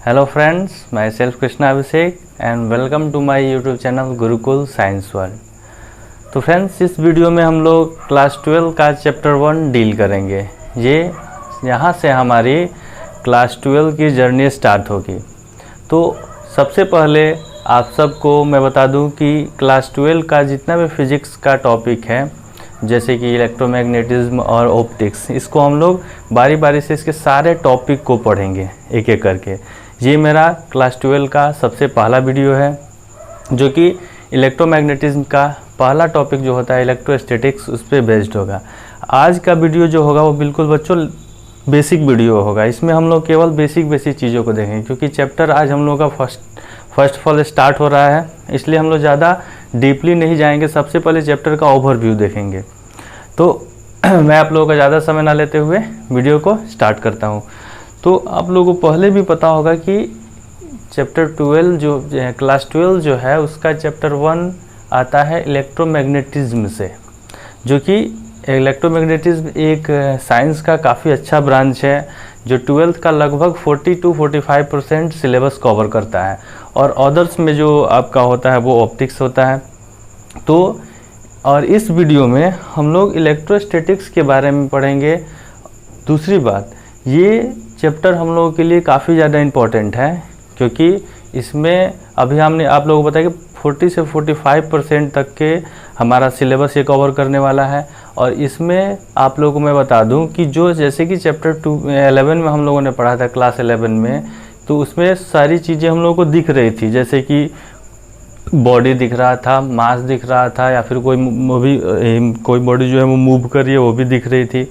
Hello friends, myself Krishna Abhishek and welcome to my YouTube channel Gurukul science world. तो friends, इस video में हम लोग क्लास 12 का चैप्टर 1 डील करेंगे। ये यहाँ से हमारी क्लास 12 की जर्नी स्टार्ट होगी। तो सबसे पहले आप सबको मैं बता दूं कि क्लास 12 का जितना भी फिजिक्स का टॉपिक है, जैसे कि इलेक्ट्रोमैग्नेटिज्म और ऑप्टिक्स, इसको हम लोग बारी बारी से इसके सारे टॉपिक को पढ़ेंगे एक एक करके। ये मेरा क्लास 12 का सबसे पहला वीडियो है, जो कि इलेक्ट्रोमैग्नेटिज्म का पहला टॉपिक जो होता है इलेक्ट्रोस्टैटिक्स, उस पर बेस्ड होगा। आज का वीडियो जो होगा वो बिल्कुल बच्चों बेसिक वीडियो होगा। इसमें हम लोग केवल बेसिक चीज़ों को देखेंगे, क्योंकि चैप्टर आज हम लोग का फर्स्ट ऑफ ऑल स्टार्ट हो रहा है, इसलिए हम लोग ज़्यादा डीपली नहीं जाएंगे। सबसे पहले चैप्टर का ओवरव्यू देखेंगे। तो मैं आप लोगों का ज़्यादा समय ना लेते हुए वीडियो को स्टार्ट करता हूँ। तो आप लोगों को पहले भी पता होगा कि चैप्टर 12 जो क्लास 12 जो है उसका चैप्टर 1 आता है इलेक्ट्रोमैग्नेटिज्म से, जो कि इलेक्ट्रोमैग्नेटिज्म एक साइंस का काफ़ी अच्छा ब्रांच है, जो 12th का लगभग 40 to 45% सिलेबस कवर करता है। और अदर्स में जो आपका होता है वो ऑप्टिक्स होता है। तो और इस वीडियो में हम लोग इलेक्ट्रोस्टैटिक्स के बारे में पढ़ेंगे। दूसरी बात, ये चैप्टर हम लोगों के लिए काफ़ी ज़्यादा इम्पोर्टेंट है, क्योंकि इसमें अभी हमने आप लोगों को बताया कि 40 से 45% तक के हमारा सिलेबस ये कवर करने वाला है। और इसमें आप लोगों को मैं बता दूं कि जो जैसे कि चैप्टर 11 में हम लोगों ने पढ़ा था क्लास 11 में, तो उसमें सारी चीज़ें हम लोगों को दिख रही थी, जैसे कि बॉडी दिख रहा था, मास दिख रहा था, या फिर कोई बॉडी जो है वो मूव कर रही है वो भी दिख रही थी।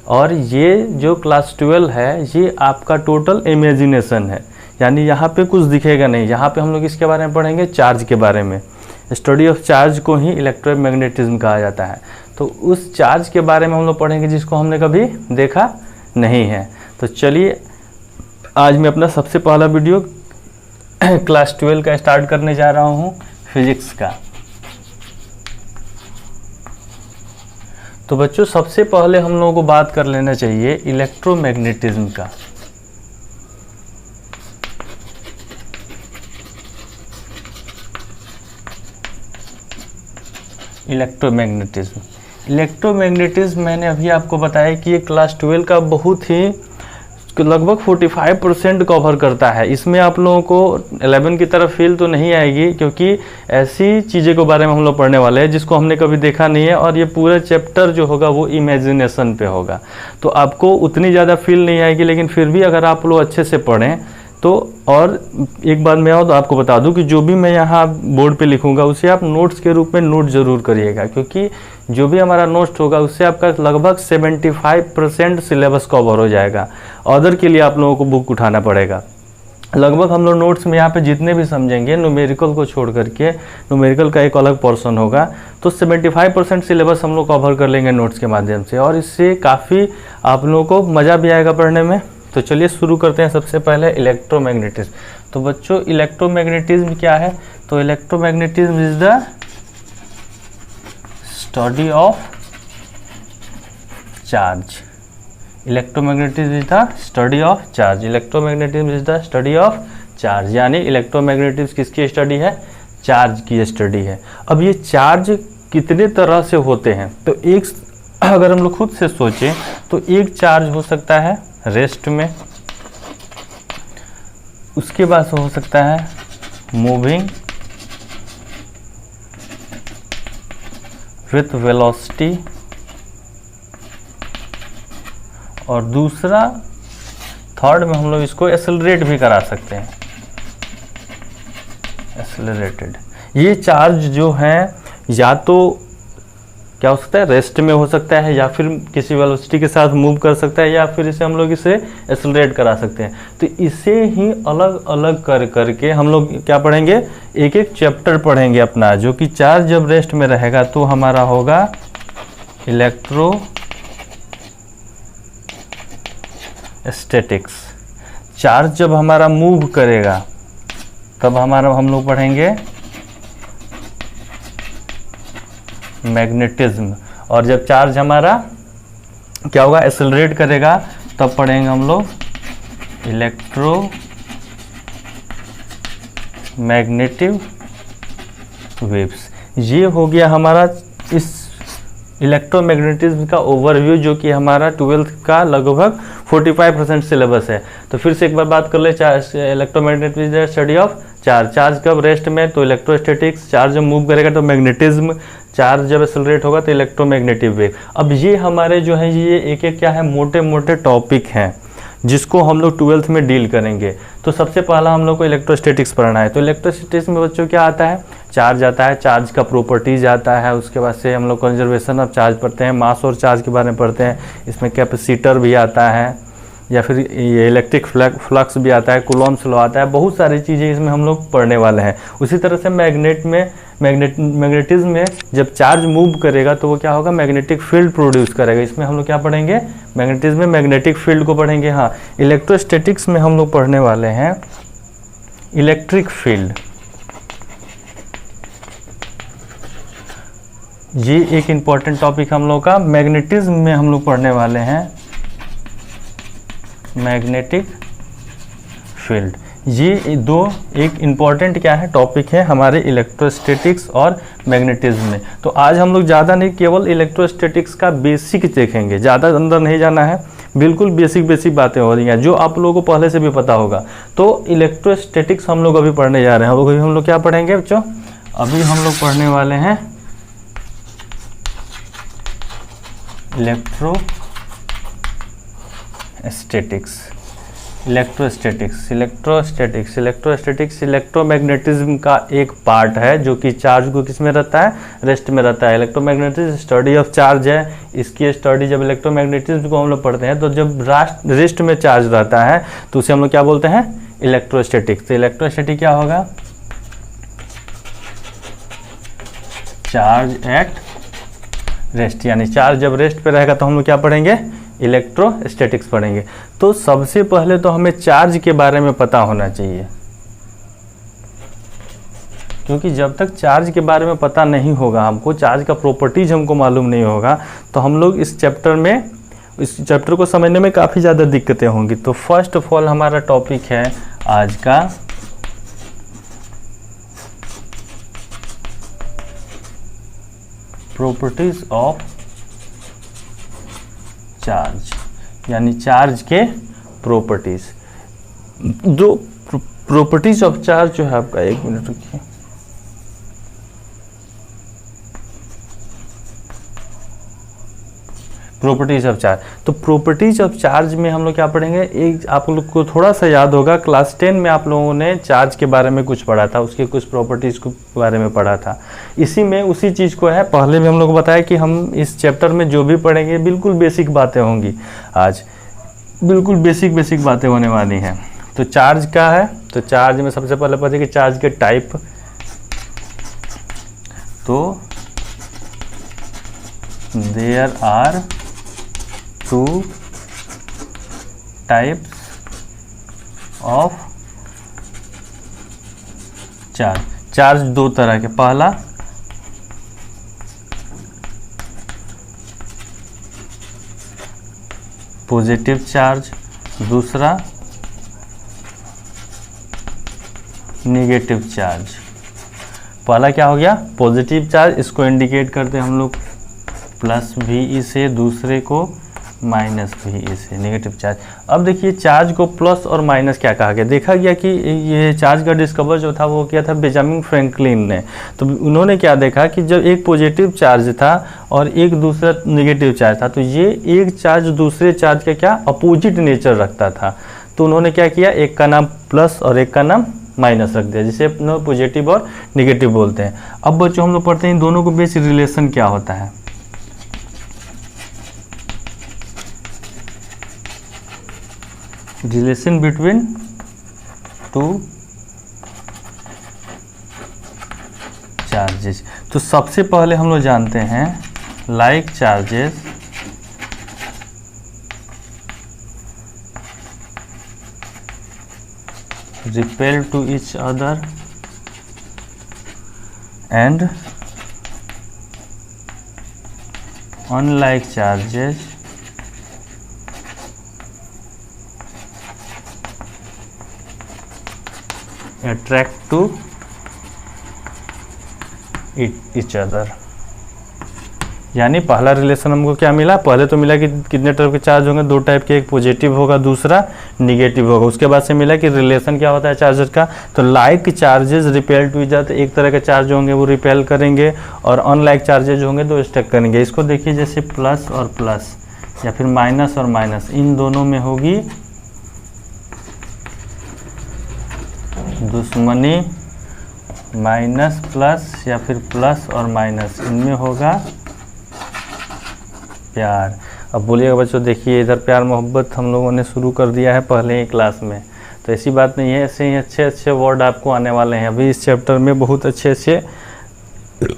और ये जो क्लास 12 है ये आपका टोटल इमेजिनेशन है, यानी यहाँ पे कुछ दिखेगा नहीं। यहाँ पे हम लोग इसके बारे में पढ़ेंगे, चार्ज के बारे में। स्टडी ऑफ चार्ज को ही इलेक्ट्रोमैग्नेटिज्म कहा जाता है। तो उस चार्ज के बारे में हम लोग पढ़ेंगे जिसको हमने कभी देखा नहीं है। तो चलिए, आज मैं अपना सबसे पहला वीडियो क्लास 12 का स्टार्ट करने जा रहा हूँ, फिजिक्स का। तो बच्चों, सबसे पहले हम लोगों को बात कर लेना चाहिए इलेक्ट्रोमैग्नेटिज्म का। इलेक्ट्रोमैग्नेटिज्म मैंने अभी आपको बताया कि ये क्लास 12 का बहुत ही लगभग 45% कवर करता है। इसमें आप लोगों को 11 की तरफ फील तो नहीं आएगी, क्योंकि ऐसी चीज़ें के बारे में हम लोग पढ़ने वाले हैं जिसको हमने कभी देखा नहीं है। और ये पूरा चैप्टर जो होगा वो इमेजिनेशन पे होगा, तो आपको उतनी ज़्यादा फील नहीं आएगी। लेकिन फिर भी अगर आप लोग अच्छे से पढ़ें तो, और एक बात मैं और तो आपको बता दूं कि जो भी मैं यहाँ बोर्ड पे लिखूंगा उसे आप नोट्स के रूप में नोट ज़रूर करिएगा, क्योंकि जो भी हमारा नोट्स होगा उससे आपका लगभग 75% सिलेबस कवर हो जाएगा। अदर के लिए आप लोगों को बुक उठाना पड़ेगा। लगभग हम लोग नोट्स में यहाँ पे जितने भी समझेंगे, न्यूमेरिकल को छोड़ करके, न्यूमेरिकल का एक अलग पोर्शन होगा, तो 75% सिलेबस हम लोग कवर कर लेंगे नोट्स के माध्यम से। और इससे काफ़ी आप लोगों को मज़ा भी आएगा पढ़ने में। तो चलिए शुरू करते हैं। सबसे पहले इलेक्ट्रोमैग्नेटिज्म। तो बच्चों, इलेक्ट्रोमैग्नेटिज्म क्या है? तो electromagnetism is the study of charge. Electromagnetism is the study of charge. Electromagnetism is the study of charge, यानी इलेक्ट्रोमैग्नेटिज्म किसकी स्टडी है? चार्ज की स्टडी है। अब ये चार्ज कितने तरह से होते हैं? तो एक, अगर हम लोग खुद से सोचें तो एक चार्ज हो सकता है रेस्ट में, उसके बाद हो सकता है मूविंग विथ वेलोसिटी, और दूसरा थर्ड में हम लोग इसको एक्सेलरेट भी करा सकते हैं, एक्सेलरेटेड। ये चार्ज जो है या तो क्या हो सकता है, रेस्ट में हो सकता है, या फिर किसी वेलोसिटी के साथ मूव कर सकता है, या फिर इसे हम लोग इसे एक्सेलरेट करा सकते हैं। तो इसे ही अलग अलग कर करके हम लोग क्या पढ़ेंगे, एक एक चैप्टर पढ़ेंगे अपना, जो कि चार्ज जब रेस्ट में रहेगा तो हमारा होगा इलेक्ट्रोस्टैटिक्स। चार्ज जब हमारा मूव करेगा तब हम लोग पढ़ेंगे मैग्नेटिज्म। और जब चार्ज हमारा क्या होगा, एक्सेलरेट करेगा, तब पढ़ेंगे हम लोग इलेक्ट्रो मैग्नेटिक वेव्स। ये हो गया हमारा इस इलेक्ट्रोमैग्नेटिज्म का ओवरव्यू, जो कि हमारा 12th का लगभग 45% सिलेबस है। तो फिर से एक बार बात कर ले, electromagnetism study of charge. Charge कब रेस्ट में, तो इलेक्ट्रोस्टैटिक्स। चार्ज जब मूव करेगा तो मैग्नेटिज्म। चार्ज जब एक्सेलरेट होगा तो इलेक्ट्रोमैग्नेटिक वेव। अब ये हमारे जो है ये एक एक क्या है, मोटे मोटे टॉपिक हैं जिसको हम लोग 12th में डील करेंगे। तो सबसे पहला हम लोग को इलेक्ट्रोस्टैटिक्स पढ़ना है। तो इलेक्ट्रोस्टैटिक्स में बच्चों क्या आता है, चार्ज आता है, चार्ज का प्रॉपर्टीज आता है, उसके बाद से हम लोग कंजर्वेशन ऑफ चार्ज पढ़ते हैं, मास और चार्ज के बारे में पढ़ते हैं, इसमें कैपेसिटर भी आता है, या फिर ये इलेक्ट्रिक फ्लक्स भी आता है, कूलॉम्स लॉ आता है, बहुत सारी चीज़ें इसमें हम लोग पढ़ने वाले हैं। उसी तरह से मैग्नेटिज्म में जब चार्ज मूव करेगा तो वो क्या होगा, मैग्नेटिक फील्ड प्रोड्यूस करेगा। इसमें हम लोग क्या पढ़ेंगे, मैग्नेटिज्म में मैग्नेटिक फील्ड को पढ़ेंगे। हाँ, इलेक्ट्रोस्टैटिक्स में हम लोग पढ़ने वाले हैं इलेक्ट्रिक फील्ड। ये एक इम्पॉर्टेंट टॉपिक हम लोग का। मैग्नेटिज्म में हम लोग पढ़ने वाले हैं मैग्नेटिक फील्ड। ये दो एक इम्पॉर्टेंट क्या है, टॉपिक है हमारे इलेक्ट्रोस्टैटिक्स और मैग्नेटिज्म में। तो आज हम लोग ज़्यादा नहीं, केवल इलेक्ट्रोस्टैटिक्स का बेसिक देखेंगे, ज़्यादा अंदर नहीं जाना है, बिल्कुल बेसिक बातें हो रही हैं जो आप लोगों को पहले से भी पता होगा। तो इलेक्ट्रोस्टैटिक्स हम लोग अभी पढ़ने जा रहे हैं। अभी हम लोग क्या पढ़ेंगे बच्चों, अभी हम लोग पढ़ने वाले हैं इलेक्ट्रोस्टैटिक्स इलेक्ट्रोमैग्नेटिज्म का एक पार्ट है जो कि चार्ज को किस में रहता है, रेस्ट में रहता है। इलेक्ट्रोमैग्नेटिज्म स्टडी ऑफ चार्ज है। इसकी स्टडी जब इलेक्ट्रोमैग्नेटिज्म को हम लोग पढ़ते हैं तो जब रेस्ट में चार्ज रहता है तो उसे हम लोग क्या बोलते हैं, इलेक्ट्रोस्टैटिक्स। तो इलेक्ट्रोस्टैटिक क्या होगा, चार्ज एट रेस्ट, यानी चार्ज जब रेस्ट पे रहेगा तो हम लोग क्या पढ़ेंगे, इलेक्ट्रोस्टैटिक्स पढ़ेंगे। तो सबसे पहले तो हमें चार्ज के बारे में पता होना चाहिए, क्योंकि जब तक चार्ज के बारे में पता नहीं होगा, हमको चार्ज का प्रॉपर्टीज हमको मालूम नहीं होगा, तो हम लोग इस चैप्टर को समझने में काफ़ी ज़्यादा दिक्कतें होंगी। तो फर्स्ट ऑफ ऑल हमारा टॉपिक है आज का प्रॉपर्टीज ऑफ चार्ज, यानी चार्ज के प्रॉपर्टीज। जो प्रॉपर्टीज ऑफ चार्ज जो है आपका, एक मिनट रुकिए, प्रॉपर्टीज ऑफ चार्ज। तो प्रॉपर्टीज ऑफ चार्ज में हम लोग क्या पढ़ेंगे, एक आप लोग को थोड़ा सा याद होगा, क्लास 10 में आप लोगों ने चार्ज के बारे में कुछ पढ़ा था, उसके कुछ प्रॉपर्टीज के बारे में पढ़ा था। इसी में उसी चीज़ को है, पहले भी हम लोग को बताया कि हम इस चैप्टर में जो भी पढ़ेंगे बिल्कुल बेसिक बातें होंगी। आज बिल्कुल बेसिक बातें होने वाली हैं। तो चार्ज क्या है, तो चार्ज में सबसे पहले पढ़ेंगे चार्ज के टाइप। तो there are 2 types of charge. Charge दो तरह के, पहला पॉजिटिव चार्ज, दूसरा नेगेटिव चार्ज। पहला क्या हो गया, पॉजिटिव चार्ज, इसको इंडिकेट करते हैं हम लोग प्लस VE से, दूसरे को माइनस VE से, नेगेटिव चार्ज। अब देखिए चार्ज को प्लस और माइनस क्या कहा गया, देखा गया कि ये चार्ज का डिस्कवर जो था वो किया था बेंजामिन फ्रैंकलिन ने। तो उन्होंने क्या देखा कि जब एक पॉजिटिव चार्ज था और एक दूसरा नेगेटिव चार्ज था, तो ये एक चार्ज दूसरे चार्ज का क्या अपोजिट नेचर रखता था। तो उन्होंने क्या किया, एक का नाम प्लस और एक का नाम माइनस रख दिया, जिसे पॉजिटिव और नेगेटिव बोलते हैं। अब बच्चों हम लोग पढ़ते हैं इन दोनों के बीच रिलेशन क्या होता है। Relation between two charges. तो सबसे पहले हम लोग जानते हैं like charges repel to each other and unlike charges attract to each other. यानी पहला रिलेशन हमको क्या मिला, पहले तो मिला कि कितने टाइप के चार्ज होंगे, दो टाइप के, एक पॉजिटिव होगा दूसरा निगेटिव होगा। उसके बाद से मिला कि रिलेशन क्या होता है चार्जर का, तो like charges repel to each other, एक तरह के चार्ज होंगे वो रिपेल करेंगे और अनलाइक चार्जेज होंगे तो स्टक करेंगे। इसको देखिए जैसे प्लस और प्लस या फिर माइनस और माइनस, इन दोनों में होगी दुश्मनी, माइनस प्लस या फिर प्लस और माइनस, इनमें होगा प्यार। अब बोलिएगा बच्चों देखिए इधर प्यार मोहब्बत हम लोगों ने शुरू कर दिया है पहले ही क्लास में, तो ऐसी बात नहीं है, ऐसे ही अच्छे अच्छे वर्ड आपको आने वाले हैं। अभी इस चैप्टर में बहुत अच्छे अच्छे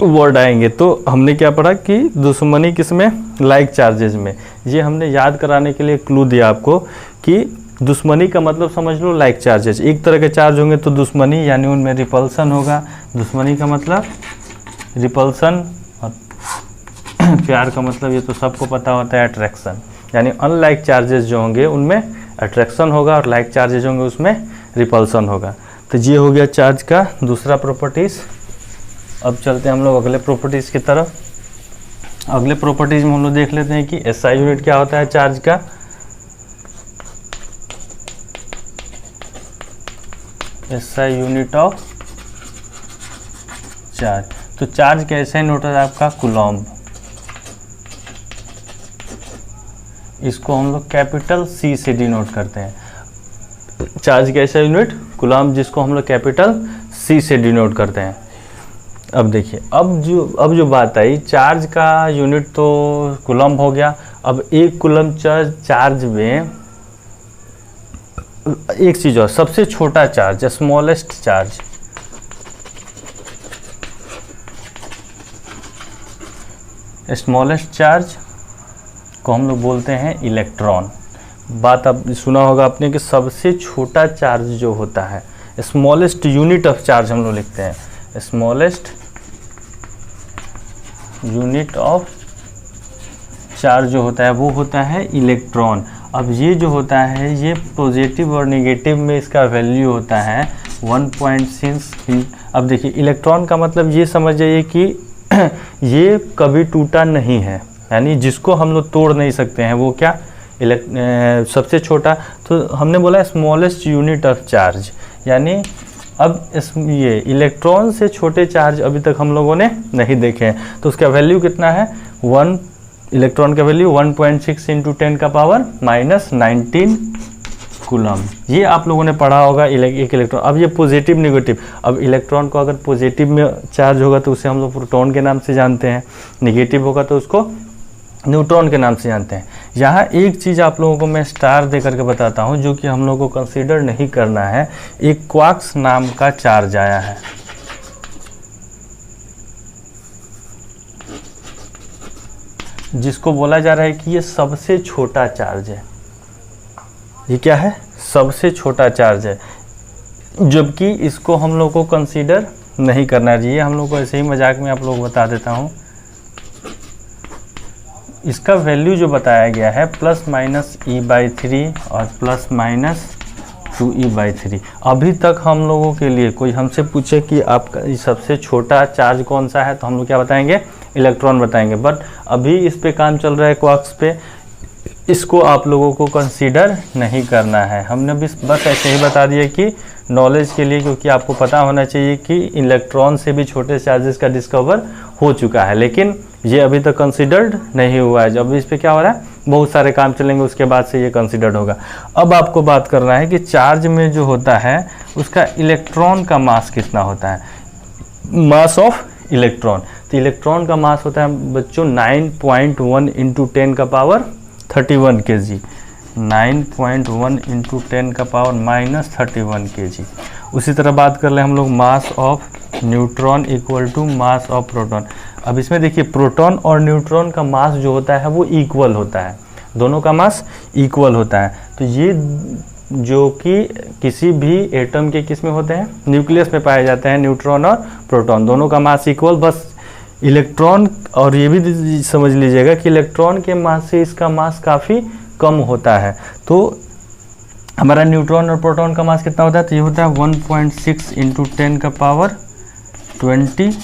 वर्ड आएंगे। तो हमने क्या पढ़ा कि दुश्मनी किस में, लाइक चार्जेज में। ये हमने याद कराने के लिए क्लू दिया आपको कि दुश्मनी का मतलब समझ लो लाइक चार्जेज, एक तरह के चार्ज होंगे तो दुश्मनी यानी उनमें रिपल्सन होगा। दुश्मनी का मतलब रिपल्सन, और प्यार का मतलब ये तो सबको पता होता है अट्रैक्शन। यानी अनलाइक चार्जेस जो होंगे उनमें अट्रैक्शन होगा और लाइक चार्जेज होंगे उसमें रिपल्सन होगा। तो ये हो गया चार्ज का दूसरा प्रॉपर्टीज़। अब चलते हैं हम लोग अगले प्रॉपर्टीज़ की तरफ। अगले प्रॉपर्टीज़ में हम लोग देख लेते हैं कि एसआई यूनिट क्या होता है चार्ज का। एसआई यूनिट ऑफ चार्ज, तो चार्ज का एसआई यूनिट है आपका कूलम्ब। इसको हम लोग कैपिटल सी से डिनोट करते हैं। चार्ज का एसआई यूनिट कूलम्ब, जिसको हम लोग कैपिटल सी से डिनोट करते हैं। अब देखिए अब जो बात आई, चार्ज का यूनिट तो कूलम्ब हो गया। अब एक कूलम्ब चार्ज में एक चीज और, सबसे छोटा charge, smallest charge, smallest charge को हम लोग बोलते हैं इलेक्ट्रॉन। बात अब सुना होगा आपने कि सबसे छोटा चार्ज जो होता है, स्मॉलेस्ट यूनिट ऑफ चार्ज हम लोग लिखते हैं, स्मॉलेस्ट यूनिट ऑफ चार्ज जो होता है वो होता है इलेक्ट्रॉन। अब ये जो होता है ये पॉजिटिव और नेगेटिव में इसका वैल्यू होता है 1.6। अब देखिए इलेक्ट्रॉन का मतलब ये समझ जाइए कि ये कभी टूटा नहीं है, यानी जिसको हम लोग तोड़ नहीं सकते हैं वो क्या, सबसे छोटा। तो हमने बोला स्मॉलेस्ट यूनिट ऑफ चार्ज, यानी अब ये इलेक्ट्रॉन से छोटे चार्ज अभी तक हम लोगों ने नहीं देखे हैं। तो उसका वैल्यू कितना है, इलेक्ट्रॉन का वैल्यू 1.6 इंटू 10 का पावर -19 कूलम्ब। ये आप लोगों ने पढ़ा होगा एक इलेक्ट्रॉन। अब ये पॉजिटिव नेगेटिव, अब इलेक्ट्रॉन को अगर पॉजिटिव में चार्ज होगा तो उसे हम लोग प्रोटॉन के नाम से जानते हैं, नेगेटिव होगा तो उसको न्यूट्रॉन के नाम से जानते हैं। यहाँ एक चीज़ आप लोगों को मैं स्टार दे करके बताता हूँ जो कि हम लोगों को कंसीडर नहीं करना है। एक क्वार्क्स नाम का चार्ज आया है, जिसको बोला जा रहा है कि ये सबसे छोटा चार्ज है। ये क्या है, सबसे छोटा चार्ज है, जबकि इसको हम लोग को कंसीडर नहीं करना चाहिए। हम लोग को ऐसे ही मजाक में आप लोग बता देता हूँ, इसका वैल्यू जो बताया गया है +-e/3 और +-2e/3। अभी तक हम लोगों के लिए कोई हमसे पूछे कि आपका सबसे छोटा चार्ज कौन सा है तो हम लोग क्या बताएंगे, इलेक्ट्रॉन बताएंगे। बट अभी इस पे काम चल रहा है क्वार्क्स पे, इसको आप लोगों को कंसीडर नहीं करना है। हमने बस ऐसे ही बता दिया कि नॉलेज के लिए, क्योंकि आपको पता होना चाहिए कि इलेक्ट्रॉन से भी छोटे चार्जेस का डिस्कवर हो चुका है, लेकिन ये अभी तक कंसीडर्ड नहीं हुआ है। जब इस पे क्या हो रहा है, बहुत सारे काम चलेंगे उसके बाद से ये कंसीडर्ड होगा। अब आपको बात करना है कि चार्ज में जो होता है उसका इलेक्ट्रॉन का मास कितना होता है, मास ऑफ इलेक्ट्रॉन। तो इलेक्ट्रॉन का मास होता है बच्चों 9.1 इंटू 10 का पावर 31 kg, 9.1 इंटू 10 का पावर -31 kg। उसी तरह बात कर ले हम लोग mass of neutron equal to mass of proton. अब इसमें देखिए प्रोटॉन और न्यूट्रॉन का मास जो होता है वो इक्वल होता है, दोनों का मास इक्वल होता है। तो ये जो कि किसी भी एटम के किस में होते हैं, न्यूक्लियस में पाए जाते हैं, न्यूट्रॉन और प्रोटॉन, दोनों का मास इक्वल। बस इलेक्ट्रॉन, और ये भी समझ लीजिएगा कि इलेक्ट्रॉन के मास से इसका मास काफ़ी कम होता है। तो हमारा न्यूट्रॉन और प्रोटॉन का मास कितना होता है, तो ये होता है 1.6 इंटू 10 का पावर 20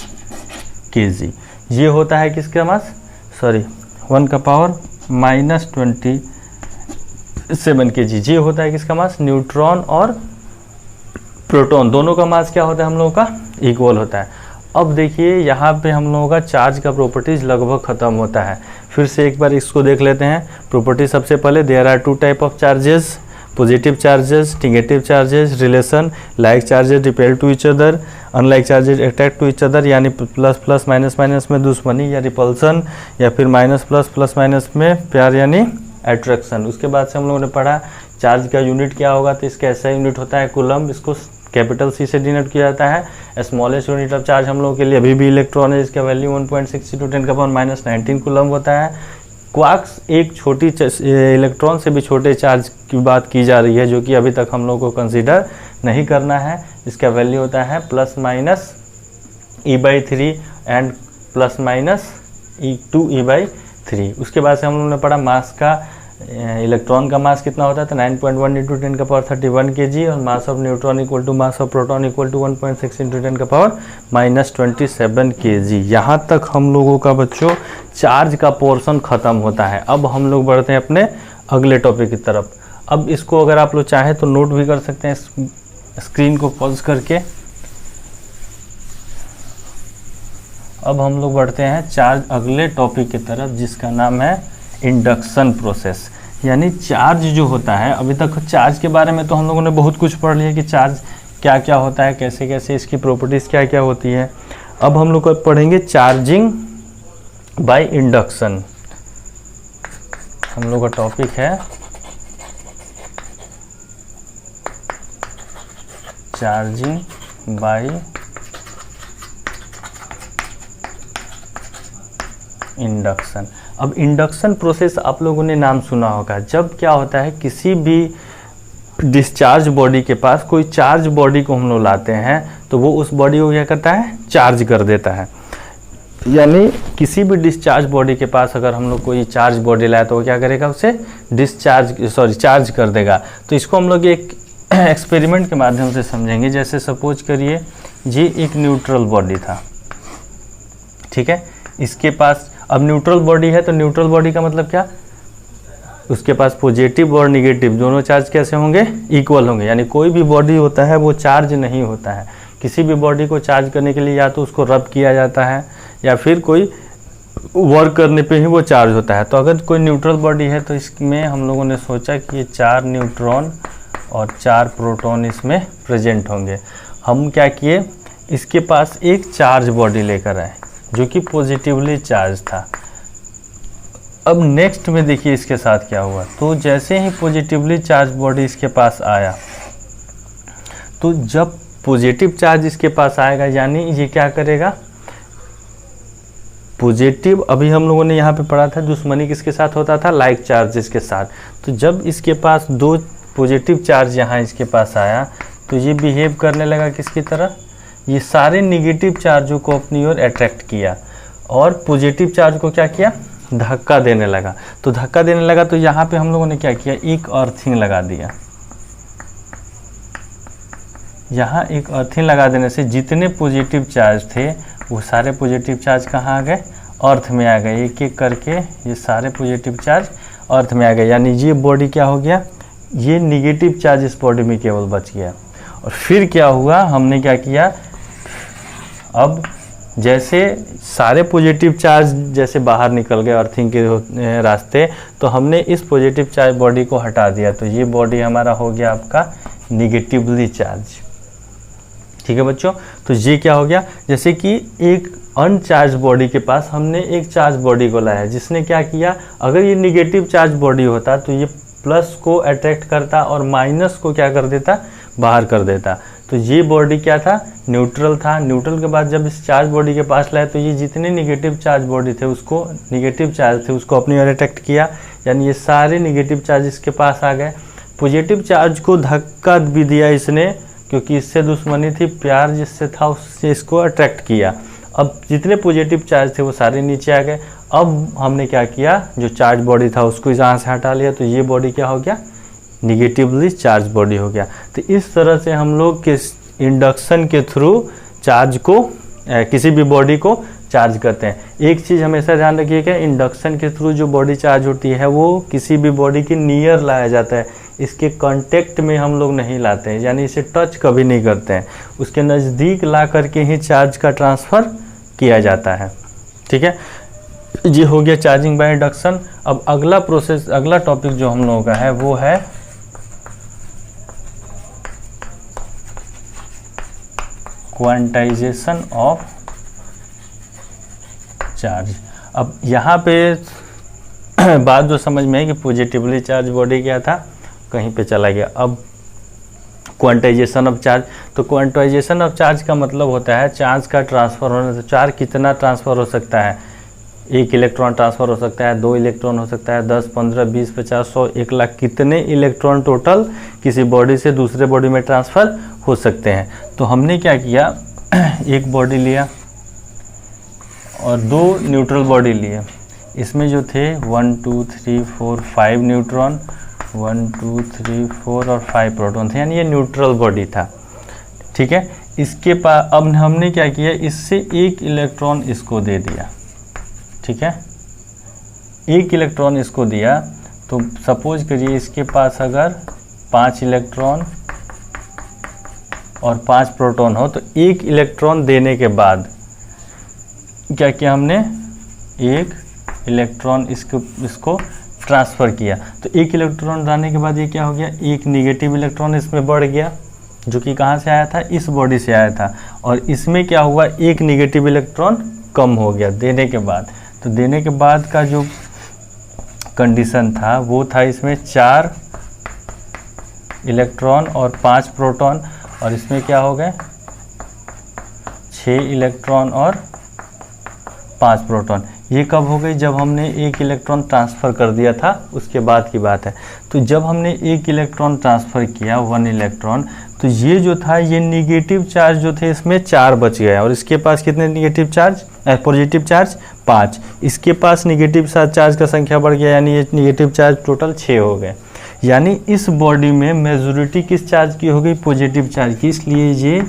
kg। ये होता है किसका मास, सॉरी 1 का पावर -27 kg। ये होता है किसका मास, न्यूट्रॉन और प्रोटॉन दोनों का मास क्या होता है हम लोगों का, इक्वल होता है। अब देखिए यहाँ पे हम लोगों का चार्ज का प्रॉपर्टीज लगभग ख़त्म होता है। फिर से एक बार इसको देख लेते हैं प्रॉपर्टी। सबसे पहले there are 2 type of charges, positive charges, negative charges, relation, like charges repel to each other, unlike charges attract to each other, यानी प्लस प्लस माइनस माइनस में दुश्मनी या रिपल्सन, या फिर माइनस प्लस प्लस माइनस में प्यार यानी attraction. उसके बाद से हम लोगों ने पढ़ा चार्ज का यूनिट क्या होगा, तो इसका ऐसा यूनिट होता है कूलम, इसको कैपिटल C से डिनोट किया जाता है। स्मॉलेस्ट यूनिट ऑफ चार्ज हम लोगों के लिए अभी भी इलेक्ट्रॉन है, इसका वैल्यू 1.6 × 10⁻⁻19 कूलम होता है। क्वार्क्स एक छोटी इलेक्ट्रॉन से भी छोटे चार्ज की बात की जा रही है, जो कि अभी तक हम लोग को कंसीडर नहीं करना है। इसका वैल्यू होता है ±e/3 एंड ±2e/3। उसके बाद से हम लोगों ने पढ़ा मास का, इलेक्ट्रॉन का मास कितना होता है, तो 9.1 × 10⁻31 kg, और mass of neutron equal to mass of proton equal to 1.6 × 10⁻⁻27 kg। यहाँ तक हम लोगों का बच्चों चार्ज का पोर्शन ख़त्म होता है। अब हम लोग बढ़ते हैं अपने अगले टॉपिक की तरफ। अब इसको अगर आप लोग चाहें तो नोट भी कर सकते हैं, स्क्रीन को पॉज करके। अब हम लोग बढ़ते हैं चार्ज अगले टॉपिक की तरफ, जिसका नाम है इंडक्शन प्रोसेस। यानी चार्ज जो होता है, अभी तक चार्ज के बारे में तो हम लोगों ने बहुत कुछ पढ़ लिया कि चार्ज क्या क्या होता है, कैसे कैसे इसकी प्रॉपर्टीज़ क्या क्या होती है। अब हम लोग पढ़ेंगे चार्जिंग बाय इंडक्शन। हम लोग का टॉपिक है चार्जिंग बाय इंडक्शन। अब इंडक्शन प्रोसेस आप लोगों ने नाम सुना होगा। जब क्या होता है, किसी भी डिस्चार्ज बॉडी के पास कोई चार्ज बॉडी को हम लोग लाते हैं, तो वो उस बॉडी को क्या करता है, चार्ज कर देता है। यानी किसी भी डिस्चार्ज बॉडी के पास अगर हम लोग कोई चार्ज बॉडी लाए, तो वो क्या करेगा, उसे चार्ज कर देगा। तो इसको हम लोग एक एक्सपेरिमेंट के माध्यम से समझेंगे। जैसे सपोज करिए ये एक न्यूट्रल बॉडी था, ठीक है। इसके पास अब न्यूट्रल बॉडी है, तो न्यूट्रल बॉडी का मतलब क्या, उसके पास पॉजिटिव और निगेटिव दोनों चार्ज कैसे होंगे, इक्वल होंगे। यानी कोई भी बॉडी होता है वो चार्ज नहीं होता है। किसी भी बॉडी को चार्ज करने के लिए या तो उसको रब किया जाता है, या फिर कोई वर्क करने पे ही वो चार्ज होता है। तो अगर कोई न्यूट्रल बॉडी है, तो इसमें हम लोगों ने सोचा कि ये 4 न्यूट्रॉन और 4 प्रोटॉन इसमें प्रेजेंट होंगे। हम क्या किए, इसके पास एक चार्ज बॉडी लेकर आए जो कि पॉजिटिवली चार्ज था। अब नेक्स्ट में देखिए इसके साथ क्या हुआ। तो जैसे ही पॉजिटिवली चार्ज बॉडी इसके पास आया, तो जब पॉजिटिव चार्ज इसके पास आएगा, यानी ये क्या करेगा, पॉजिटिव, अभी हम लोगों ने यहाँ पे पढ़ा था दुश्मनी किसके साथ होता था, लाइक चार्जेस के साथ। तो जब इसके पास 2 पॉजिटिव चार्ज यहाँ इसके पास आया, तो ये बिहेव करने लगा किसकी तरह, ये सारे निगेटिव चार्जों को अपनी ओर अट्रैक्ट किया, और पॉजिटिव चार्ज को क्या किया, धक्का देने लगा। तो धक्का देने लगा, तो यहाँ पे हम लोगों ने क्या किया, एक अर्थिंग लगा दिया। यहाँ एक अर्थिंग लगा देने से जितने पॉजिटिव चार्ज थे वो सारे पॉजिटिव चार्ज कहाँ आ गए, अर्थ में आ गए। एक एक करके ये सारे पॉजिटिव चार्ज अर्थ में आ गए। यानी ये बॉडी क्या हो गया, ये निगेटिव चार्ज इस बॉडी में केवल बच गया। और फिर क्या हुआ, हमने क्या किया, अब जैसे सारे पॉजिटिव चार्ज जैसे बाहर निकल गए अर्थिंग के रास्ते, तो हमने इस पॉजिटिव चार्ज बॉडी को हटा दिया। तो ये बॉडी हमारा हो गया आपका निगेटिवली चार्ज, ठीक है बच्चों। तो ये क्या हो गया, जैसे कि एक अनचार्ज बॉडी के पास हमने एक चार्ज बॉडी को लाया, जिसने क्या किया, अगर ये निगेटिव चार्ज बॉडी होता तो ये प्लस को अट्रैक्ट करता और माइनस को क्या कर देता, बाहर कर देता। तो ये बॉडी क्या था, न्यूट्रल था। न्यूट्रल के बाद जब इस चार्ज बॉडी के पास लाए, तो ये जितने निगेटिव चार्ज बॉडी थे उसको, निगेटिव चार्ज थे उसको अपनी ओर अट्रैक्ट किया। यानी ये सारे निगेटिव चार्ज इसके पास आ गए। पॉजिटिव चार्ज को धक्का भी दिया इसने, क्योंकि इससे दुश्मनी थी, प्यार जिससे था उससे इसको अट्रैक्ट किया। अब जितने पॉजिटिव चार्ज थे वो सारे नीचे आ गए। अब हमने क्या किया, जो चार्ज बॉडी था उसको यहाँ से हटा लिया, तो ये बॉडी क्या हो गया, निगेटिवली चार्ज बॉडी हो गया। तो इस तरह से हम लोग किस इंडक्शन के थ्रू चार्ज को किसी भी बॉडी को चार्ज करते हैं। एक चीज़ हमेशा ध्यान रखिएगा, इंडक्शन के थ्रू जो बॉडी चार्ज होती है वो किसी भी बॉडी के नियर लाया जाता है, इसके कांटेक्ट में हम लोग नहीं लाते हैं, यानी इसे टच कभी नहीं करते हैं, उसके नज़दीक ला करके ही चार्ज का ट्रांसफ़र किया जाता है। ठीक है, ये हो गया चार्जिंग बाय इंडक्शन। अब अगला प्रोसेस, अगला टॉपिक जो हम लोगों का है वो है क्वांटाइजेशन ऑफ चार्ज। अब यहाँ पे बात जो समझ में है कि पॉजिटिवली चार्ज बॉडी क्या था, कहीं पे चला गया। अब क्वांटाइजेशन ऑफ चार्ज, तो क्वांटाइजेशन ऑफ चार्ज का मतलब होता है चार्ज का ट्रांसफ़र होने से चार्ज कितना ट्रांसफ़र हो सकता है। 1 इलेक्ट्रॉन ट्रांसफ़र हो सकता है, 2 इलेक्ट्रॉन हो सकता है, 10, 15, 20, 50, 100, 1 लाख, कितने इलेक्ट्रॉन टोटल किसी बॉडी से दूसरे बॉडी में ट्रांसफ़र हो सकते हैं। तो हमने क्या किया, एक बॉडी लिया और 2 न्यूट्रल बॉडी लिए। इसमें जो थे 1 2 3 4 5 न्यूट्रॉन, 1 2 3 4 और 5 प्रोटॉन थे, यानी ये न्यूट्रल बॉडी था। ठीक है, इसके पास अब हमने क्या किया, इससे 1 इलेक्ट्रॉन इसको दे दिया। ठीक है, 1 इलेक्ट्रॉन इसको दिया, तो सपोज करिए इसके पास अगर 5 इलेक्ट्रॉन और 5 प्रोटॉन हो, तो 1 इलेक्ट्रॉन देने के बाद क्या किया हमने, 1 इलेक्ट्रॉन इसको ट्रांसफ़र किया। तो 1 इलेक्ट्रॉन डालने के बाद ये क्या हो गया, 1 निगेटिव इलेक्ट्रॉन इसमें बढ़ गया, जो कि कहाँ से आया था, इस बॉडी से आया था। और इसमें क्या हुआ, 1 निगेटिव इलेक्ट्रॉन कम हो गया देने के बाद। तो देने के बाद का जो कंडीशन था वो था इसमें 4 इलेक्ट्रॉन और 5 प्रोटॉन, और इसमें क्या हो गए 6 इलेक्ट्रॉन और 5 प्रोटॉन। ये कब हो गई, जब हमने 1 इलेक्ट्रॉन ट्रांसफ़र कर दिया था, उसके बाद की बात है। तो जब हमने 1 इलेक्ट्रॉन ट्रांसफ़र किया, 1 इलेक्ट्रॉन, तो ये जो था, ये निगेटिव चार्ज जो थे इसमें 4 बच गया, और इसके पास कितने निगेटिव चार्ज, पॉजिटिव चार्ज 5, इसके पास निगेटिव चार्ज का संख्या बढ़ गया, यानी ये निगेटिव चार्ज टोटल 6 हो गए। यानी इस बॉडी में मेजॉरिटी किस चार्ज की हो गई, पॉजिटिव चार्ज की, इसलिए ये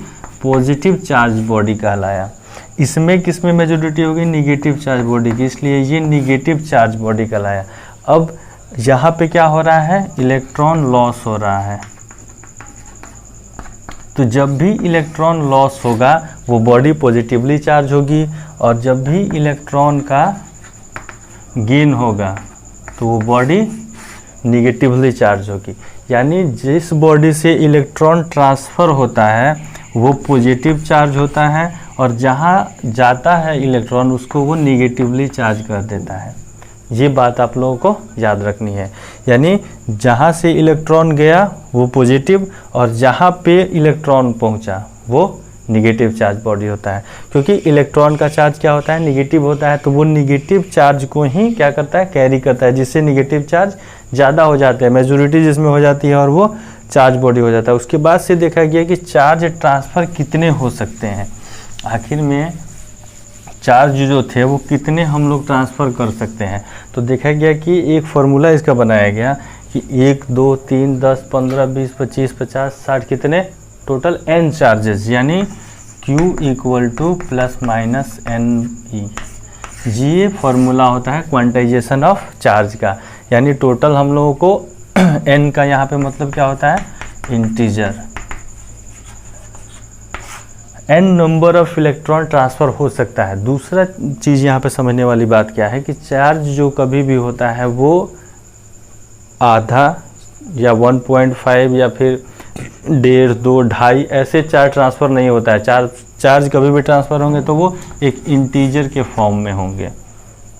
पॉजिटिव चार्ज बॉडी कहलाया। इसमें किस में मेजॉरिटी हो गई, निगेटिव चार्ज बॉडी की, इसलिए ये निगेटिव चार्ज बॉडी कहलाया। अब यहाँ पे क्या हो रहा है, इलेक्ट्रॉन लॉस हो रहा है। तो जब भी इलेक्ट्रॉन लॉस होगा वो बॉडी पॉजिटिवली चार्ज होगी, और जब भी इलेक्ट्रॉन का गेन होगा तो वो बॉडी निगेटिवली चार्ज होगी। यानी जिस बॉडी से इलेक्ट्रॉन ट्रांसफ़र होता है वो पॉजिटिव चार्ज होता है, और जहाँ जाता है इलेक्ट्रॉन उसको वो निगेटिवली चार्ज कर देता है। ये बात आप लोगों को याद रखनी है। यानी जहाँ से इलेक्ट्रॉन गया वो पॉजिटिव, और जहाँ पे इलेक्ट्रॉन पहुँचा वो निगेटिव चार्ज बॉडी होता है। क्योंकि इलेक्ट्रॉन का चार्ज क्या होता है, निगेटिव होता है, तो वो निगेटिव चार्ज को ही क्या करता है, कैरी करता है, जिससे निगेटिव चार्ज ज़्यादा हो जाते हैं, मेजॉरिटी जिसमें हो जाती है, और वो चार्ज बॉडी हो जाता है। उसके बाद से देखा गया कि चार्ज ट्रांसफ़र कितने हो सकते हैं, आखिर में चार्ज जो थे वो कितने हम लोग ट्रांसफ़र कर सकते हैं। तो देखा गया कि एक फार्मूला इसका बनाया गया कि 1 2 3 10 15 20 25 50 60 कितने टोटल n चार्जेस, यानी Q = ±NE। ये फार्मूला होता है क्वांटाइजेशन ऑफ चार्ज का। यानी टोटल हम लोगों को n का यहाँ पे मतलब क्या होता है, integer, n number of electron transfer हो सकता है। दूसरा चीज़ यहाँ पे समझने वाली बात क्या है कि चार्ज जो कभी भी होता है वो आधा या 1.5 या फिर 1.5, 2, 2.5 ऐसे चार्ज ट्रांसफ़र नहीं होता है। चार्ज कभी भी ट्रांसफ़र होंगे तो वो एक इंटीजर के फॉर्म में होंगे।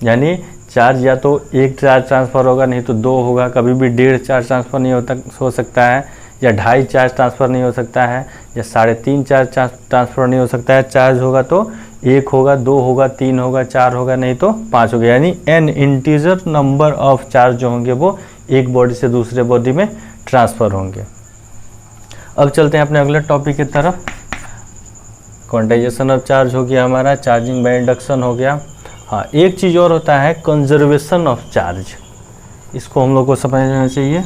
यानी चार्ज या तो 1 चार्ज ट्रांसफ़र होगा, नहीं तो 2 होगा। कभी भी 1.5 चार्ज ट्रांसफ़र नहीं हो सकता है, या 2.5 चार्ज ट्रांसफ़र नहीं हो सकता है, या 3.5 चार्ज ट्रांसफ़र नहीं हो सकता है। चार्ज होगा तो 1 होगा, 2 होगा, 3 होगा, 4 होगा, नहीं तो 5 होगा। यानी n integer number of charge जो होंगे वो एक बॉडी से दूसरे बॉडी में ट्रांसफ़र होंगे। अब चलते हैं अपने अगले टॉपिक की तरफ। क्वांटाइजेशन ऑफ चार्ज हो गया हमारा, चार्जिंग बाय इंडक्शन हो गया। हाँ, एक चीज़ और होता है कंजर्वेशन ऑफ चार्ज, इसको हम लोग को समझना चाहिए।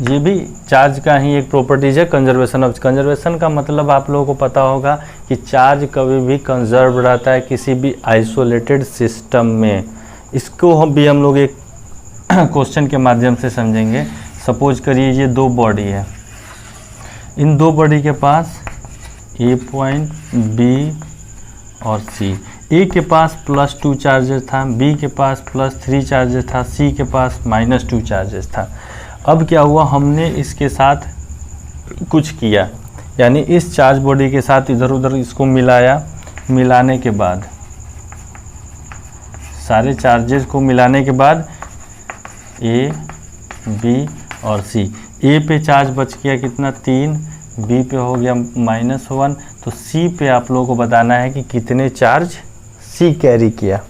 ये भी चार्ज का ही एक प्रॉपर्टीज है, कंजर्वेशन ऑफ। कंजर्वेशन का मतलब आप लोगों को पता होगा कि चार्ज कभी भी कंजर्व रहता है किसी भी आइसोलेटेड सिस्टम में। इसको हम लोग एक क्वेश्चन के माध्यम से समझेंगे। सपोज करिए ये दो बॉडी है, इन दो बॉडी के पास ए पॉइंट, बी और सी। ए के पास +2 चार्जेस था, बी के पास +3 चार्जेस था, सी के पास -2 चार्जेस था। अब क्या हुआ, हमने इसके साथ कुछ किया, यानी इस चार्ज बॉडी के साथ इधर उधर इसको मिलाया। मिलाने के बाद सारे चार्जेस को मिलाने के बाद ए, बी और सी। ए पे चार्ज बच गया कितना, 3, बी पे हो गया -1, तो सी पे आप लोगों को बताना है कि कितने चार्ज सी कैरी किया।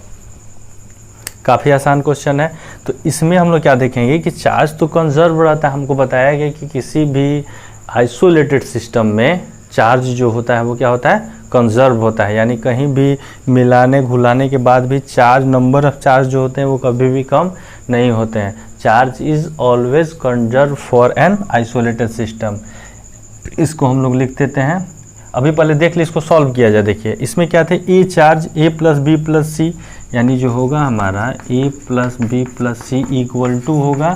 काफ़ी आसान क्वेश्चन है। तो इसमें हम लोग क्या देखेंगे कि चार्ज तो कंजर्व रहता है। हमको बताया गया कि किसी भी आइसोलेटेड सिस्टम में चार्ज जो होता है वो क्या होता है, कंजर्व होता है। यानी कहीं भी मिलाने घुलाने के बाद भी चार्ज, नंबर ऑफ चार्ज जो होते हैं वो कभी भी कम नहीं होते हैं। Charge is always conserve for an isolated system. इसको हम लोग लिख देते हैं। अभी पहले देख ली, इसको सॉल्व किया जाए। देखिए इसमें क्या थे, A charge A plus B plus C, यानी जो होगा हमारा A plus B plus C equal to होगा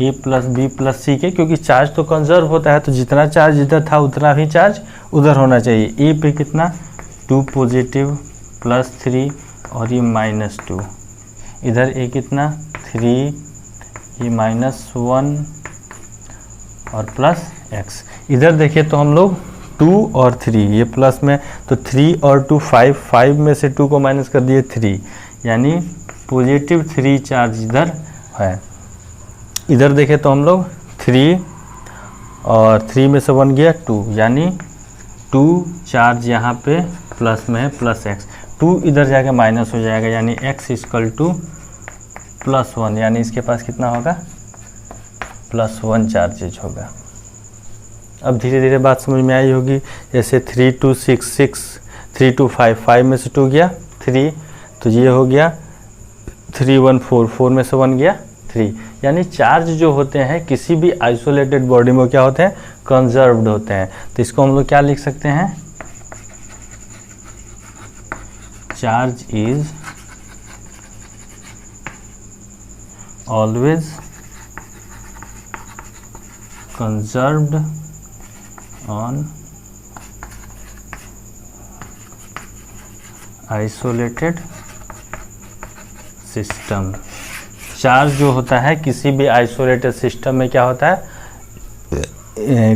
A plus B plus C के, क्योंकि चार्ज तो कंजर्व होता है तो जितना चार्ज इधर था उतना ही चार्ज उधर होना चाहिए। ए पे कितना 2 पॉजिटिव +3 और ये -2, इधर ए कितना 3, ये -1 और +x। इधर देखिए तो हम लोग 2 और 3, ये प्लस में तो 3 और 2 5 में से 2 को माइनस कर दिए 3, यानी +3 चार्ज इधर है। इधर देखें तो हम लोग 3 और 3 में से 1 गया 2, यानी 2 चार्ज यहाँ पे प्लस में है +x। 2 इधर जाके माइनस हो जाएगा, यानी x = +1, यानी इसके पास कितना होगा, +1 चार्जेज होगा। अब धीरे धीरे बात समझ में आई होगी। जैसे 3 2 6 6, 3 2 5, 5 में से 2 गया 3, तो ये हो गया 3 1 4, 4 में से 1 गया 3। यानी चार्ज जो होते हैं किसी भी आइसोलेटेड बॉडी में क्या होते हैं, कंजर्व्ड होते हैं। तो इसको हम लोग क्या लिख सकते हैं, charge is always conserved on isolated system। Charge जो होता है किसी भी आइसोलेटेड सिस्टम में क्या होता है,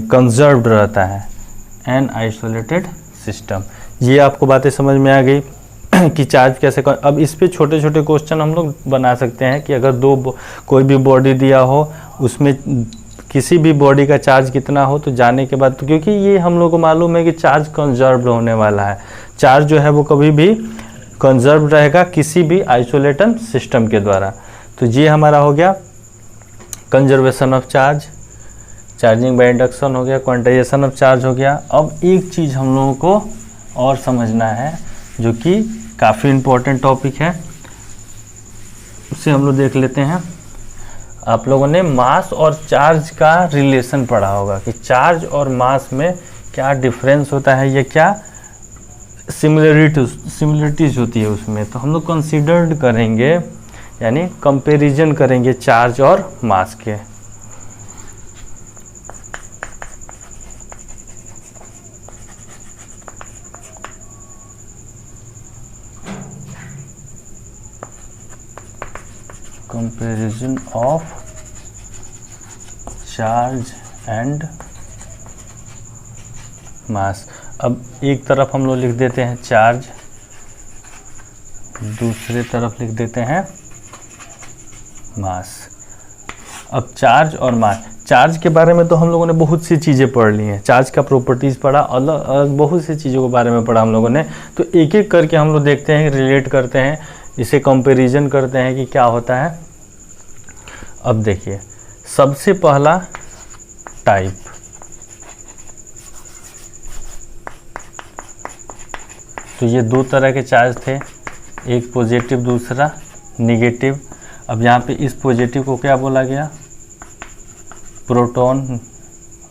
कंजर्व्ड रहता है, एन आइसोलेटेड सिस्टम। ये आपको बातें समझ में आ गई कि चार्ज कैसे। अब इस पे छोटे छोटे क्वेश्चन हम लोग बना सकते हैं कि अगर कोई भी बॉडी दिया हो, उसमें किसी भी बॉडी का चार्ज कितना हो, तो जाने के बाद, तो क्योंकि ये हम लोग को मालूम है कि चार्ज कंजर्व होने वाला है। चार्ज जो है वो कभी भी कंजर्व रहेगा किसी भी आइसोलेटेड सिस्टम के द्वारा। तो ये हमारा हो गया conservation of charge, charging by induction हो गया, क्वांटाइजेशन ऑफ चार्ज हो गया। अब एक चीज़ हम लोगों को और समझना है जो कि काफ़ी इम्पोर्टेंट टॉपिक है, उसे हम लोग देख लेते हैं। आप लोगों ने मास और चार्ज का रिलेशन पढ़ा होगा कि चार्ज और मास में क्या डिफरेंस होता है, या क्या सिमिलरिटीज होती है उसमें। तो हम लोग कंसीडर्ड करेंगे, यानी कंपैरिजन करेंगे चार्ज और मास के। Comparison of charge and mass. अब एक तरफ हम लोग लिख देते हैं चार्ज, दूसरे तरफ लिख देते हैं मास। अब चार्ज और मास, चार्ज के बारे में तो हम लोगों ने बहुत सी चीज़ें पढ़ ली हैं, चार्ज का प्रॉपर्टीज़ पढ़ा, अलग बहुत सी चीज़ों के बारे में पढ़ा हम लोगों ने। तो एक एक करके हम लोग देखते हैं, रिलेट करते हैं, इसे कंपैरिजन करते हैं कि क्या होता है। अब देखिए सबसे पहला टाइप, तो ये दो तरह के चार्ज थे, एक पॉजिटिव दूसरा निगेटिव। अब यहाँ पे इस पॉजिटिव को क्या बोला गया, प्रोटॉन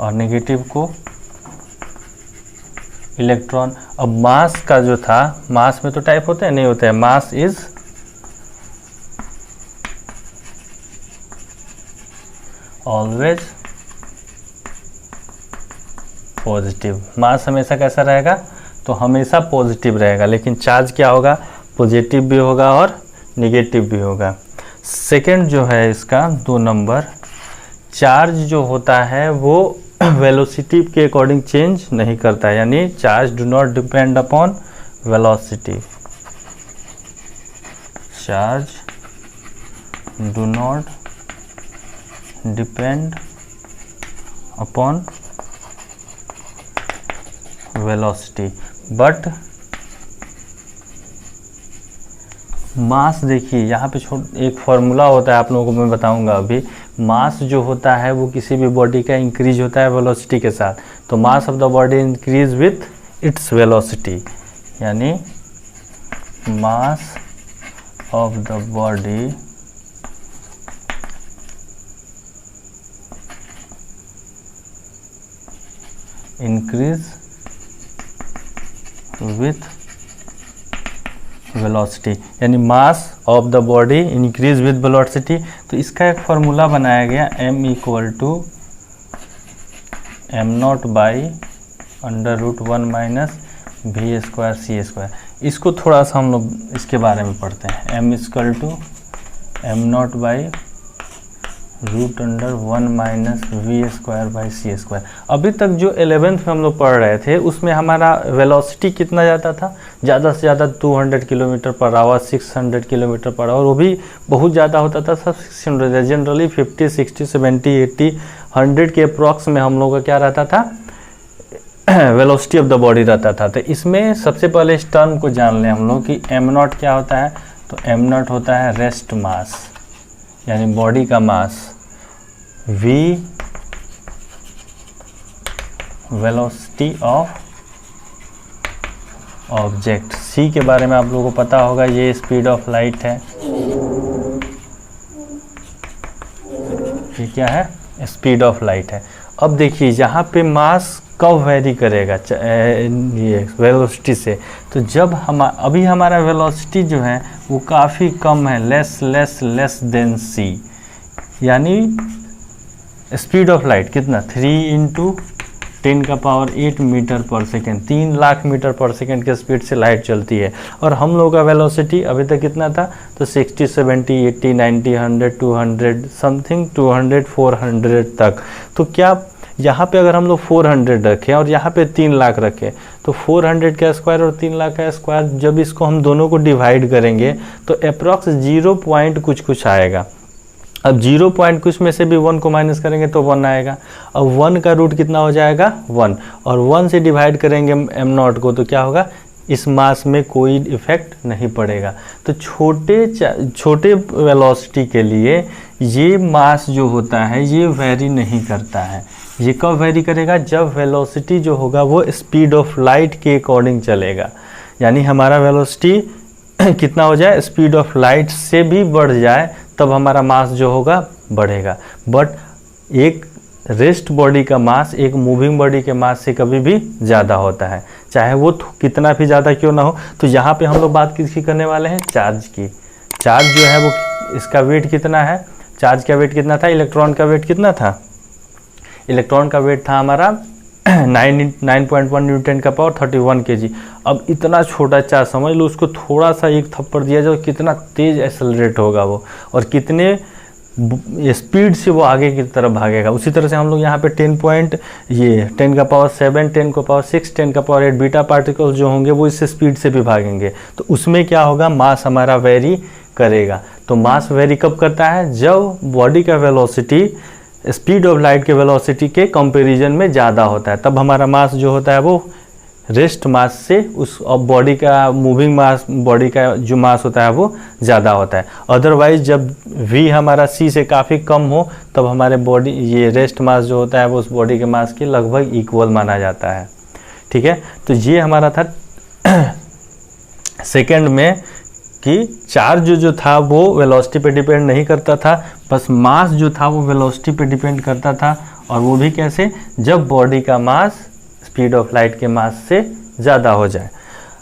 और नेगेटिव को इलेक्ट्रॉन। अब मास का जो था, मास में तो टाइप होते हैं, नहीं होते हैं, मास इज ऑलवेज पॉजिटिव। मास हमेशा कैसा रहेगा, तो हमेशा पॉजिटिव रहेगा, लेकिन चार्ज क्या होगा, पॉजिटिव भी होगा और नेगेटिव भी होगा। सेकंड जो है इसका 2 नंबर, चार्ज जो होता है वो वेलोसिटी के अकॉर्डिंग चेंज नहीं करता है, यानी charge do not depend upon velocity. Charge do not depend upon velocity, but mass देखिए यहाँ पे एक फॉर्मूला होता है, आप लोगों को मैं बताऊंगा अभी। मास जो होता है वो किसी भी बॉडी का इंक्रीज होता है वेलोसिटी के साथ, तो mass of the body increase with its velocity, यानी mass of the body increase with velocity, यानी mass of the body increase with velocity. तो इसका एक फॉर्मूला बनाया गया, m equal to m0 by √1 minus v square C square. इसको थोड़ा सा हम लोग इसके बारे में पढ़ते हैं। m equal to m0 by √1 minus v square by c square. अभी तक जो 11th में हम लोग पढ़ रहे थे उसमें हमारा वेलोसिटी कितना जाता था, ज़्यादा से ज़्यादा 200 kilometre per hour, 600 kilometre per hour, वो भी बहुत ज़्यादा होता था, सब 600, जनरली 50, 60, 70, 80, 100 के अप्रॉक्स में हम लोग का क्या रहता था, वेलोसिटी ऑफ द बॉडी रहता था। तो इसमें सबसे पहले इस टर्म को जान लें हम लोग कि m0 क्या होता है, तो m0 होता है रेस्ट मास, यानी बॉडी का मास, v velocity of object. c के बारे में आप लोगों को पता होगा, ये स्पीड ऑफ लाइट है, ये क्या है, स्पीड ऑफ लाइट है। अब देखिए यहाँ पे मास कब वेरी करेगा ये वेलोसिटी से, तो जब अभी हमारा वेलोसिटी जो है वो काफ़ी कम है, लेस देन c, यानी स्पीड ऑफ लाइट कितना, 3 × 10⁸ मीटर पर सेकेंड, 3 लाख मीटर पर सेकेंड के स्पीड से लाइट चलती है। और हम लोगों का वेलोसिटी अभी तक कितना था, तो 60, 70, 80, 90, 100, 200 समथिंग, 200, 400 तक। तो क्या यहाँ पे अगर हम लोग 400 रखें और यहाँ पे 3 लाख रखें, तो 400 का स्क्वायर और 3 लाख का स्क्वायर, जब इसको हम दोनों को डिवाइड करेंगे तो अप्रॉक्स 0 पॉइंट कुछ आएगा। अब 0 पॉइंट कुछ में से भी 1 को माइनस करेंगे तो 1 आएगा। अब 1 का रूट कितना हो जाएगा, 1, और 1 से डिवाइड करेंगे m0 को, तो क्या होगा, इस मास में कोई इफेक्ट नहीं पड़ेगा। तो छोटे वेलोसिटी के लिए ये मास जो होता है ये वेरी नहीं करता है। ये कब वेरी करेगा, जब वेलोसिटी जो होगा वो स्पीड ऑफ लाइट के अकॉर्डिंग चलेगा, यानी हमारा वेलोसिटी कितना हो जाए, स्पीड ऑफ लाइट से भी बढ़ जाए, तब हमारा मास जो होगा बढ़ेगा। बट एक रेस्ट बॉडी का मास एक मूविंग बॉडी के मास से कभी भी ज़्यादा होता है, चाहे वो कितना भी ज़्यादा क्यों ना हो। तो यहाँ पे हम लोग बात किसकी करने वाले हैं, चार्ज की। चार्ज जो है वो इसका वेट कितना है, चार्ज का वेट कितना था, इलेक्ट्रॉन का वेट कितना था, इलेक्ट्रॉन का वेट था हमारा 9.1 न्यूटन का पावर 31 kg। अब इतना छोटा चार्ज समझ लो, उसको थोड़ा सा एक थप्पड़ दिया जाए, कितना तेज एक्सेलरेट होगा वो, और कितने स्पीड से वो आगे की तरफ भागेगा। उसी तरह से हम लोग यहाँ पे 10 का पावर 7, 10 का पावर 6, 10 का पावर 8 बीटा पार्टिकल्स जो होंगे वो इससे स्पीड से भी भागेंगे। तो उसमें क्या होगा, मास हमारा वेरी करेगा। तो मास वेरी कब करता है, जब बॉडी का वेलोसिटी स्पीड ऑफ लाइट के वेलोसिटी के कंपैरिजन में ज़्यादा होता है, तब हमारा मास जो होता है वो रेस्ट मास से उस बॉडी का मूविंग मास, बॉडी का जो मास होता है वो ज़्यादा होता है। अदरवाइज जब v हमारा c से काफ़ी कम हो तब हमारे बॉडी ये रेस्ट मास जो होता है वो उस बॉडी के मास के लगभग इक्वल माना जाता है। ठीक है, तो ये हमारा था सेकेंड में कि चार्ज जो था वो वेलोसिटी पे डिपेंड नहीं करता था, बस मास जो था वो वेलोसिटी पे डिपेंड करता था। और वो भी कैसे, जब बॉडी का मास स्पीड ऑफ लाइट के मास से ज़्यादा हो जाए।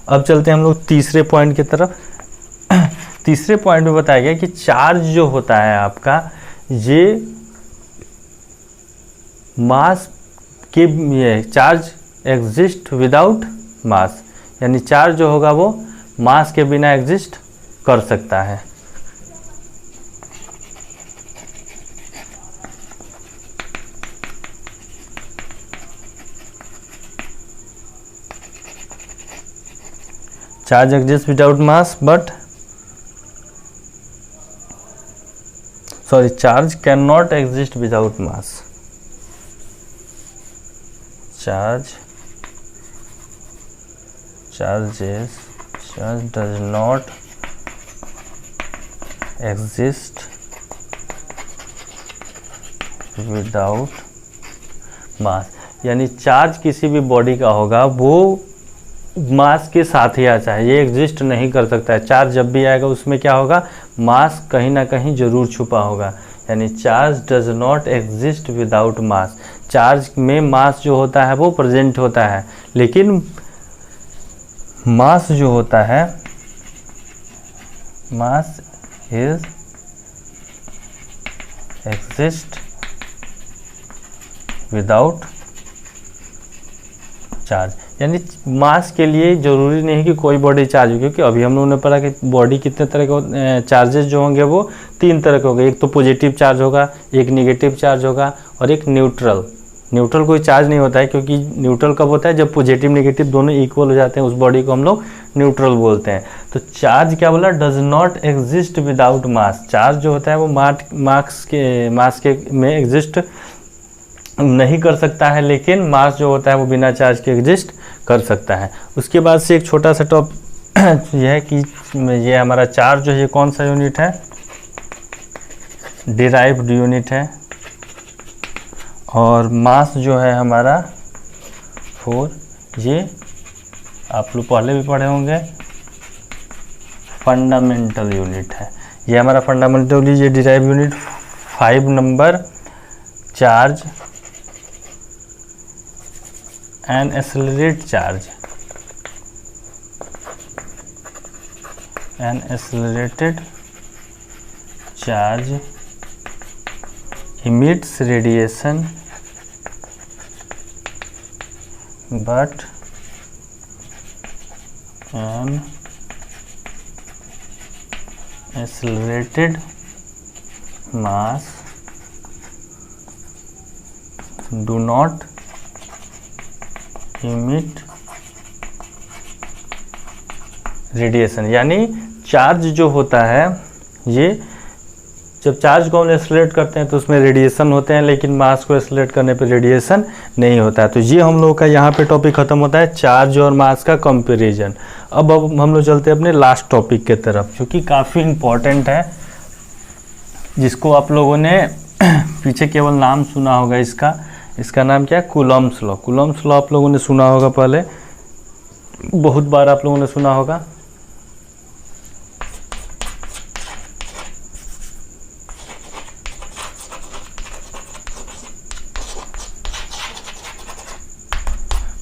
अब चलते हैं हम लोग तीसरे पॉइंट की तरफ। तीसरे पॉइंट में बताया गया कि चार्ज जो होता है आपका, ये मास के, ये चार्ज एग्जिस्ट विदाउट मास, यानी चार्ज जो होगा वो मास के बिना एग्जिस्ट कर सकता है। Charge exist without mass but charge can not exist without mass. charge does not exist without mass, यानी चार्ज किसी भी बॉडी का होगा वो मास के साथ ही आता है, ये एग्जिस्ट नहीं कर सकता है। चार्ज जब भी आएगा उसमें क्या होगा, मास कहीं ना कहीं जरूर छुपा होगा, यानी charge does not exist without mass. Charge में मास जो होता है वो प्रेजेंट होता है, लेकिन मास जो होता है, mass is exist without charge, यानी मास के लिए जरूरी नहीं कि कोई बॉडी चार्ज हो, क्योंकि अभी हम लोगों ने पढ़ा कि बॉडी कितने तरह के चार्जेस जो होंगे वो 3 तरह के होंगे। एक तो पॉजिटिव चार्ज होगा, एक निगेटिव चार्ज होगा और एक न्यूट्रल। न्यूट्रल कोई चार्ज नहीं होता है, क्योंकि न्यूट्रल कब होता है, जब पॉजिटिव निगेटिव दोनों इक्वल हो जाते हैं, उस बॉडी को हम लोग न्यूट्रल बोलते हैं। तो चार्ज क्या बोला, does not exist without mass. Charge जो होता है वो मास के में एग्जिस्ट नहीं कर सकता है, लेकिन मास जो होता है वो बिना चार्ज के एग्जिस्ट कर सकता है। उसके बाद से एक छोटा सा टॉप यह है कि ये हमारा चार्ज जो है कौन सा यूनिट है, डिराइव्ड यूनिट है, और मास जो है हमारा 4, ये आप लोग पहले भी पढ़े होंगे, फंडामेंटल यूनिट है। ये हमारा फंडामेंटल, ये derive unit 5 number charge and accelerate charge and accelerated charge emits radiation but an accelerated mass do not emit radiation। यानी चार्ज जो होता है, ये जब चार्ज को हम एक्सेलरेट करते हैं तो उसमें रेडिएशन होते हैं, लेकिन मास को एक्सेलरेट करने पे रेडिएशन नहीं होता है। तो ये हम लोग का यहाँ पे टॉपिक खत्म होता है, चार्ज और मास का कंपैरिजन। अब हम लोग चलते हैं अपने लास्ट टॉपिक के तरफ, जो कि काफ़ी इम्पोर्टेंट है, जिसको आप लोगों ने पीछे केवल नाम सुना होगा इसका नाम क्या है, कूलॉम्स लॉ। कूलॉम्स लॉ आप लोगों ने सुना होगा, पहले बहुत बार आप लोगों ने सुना होगा।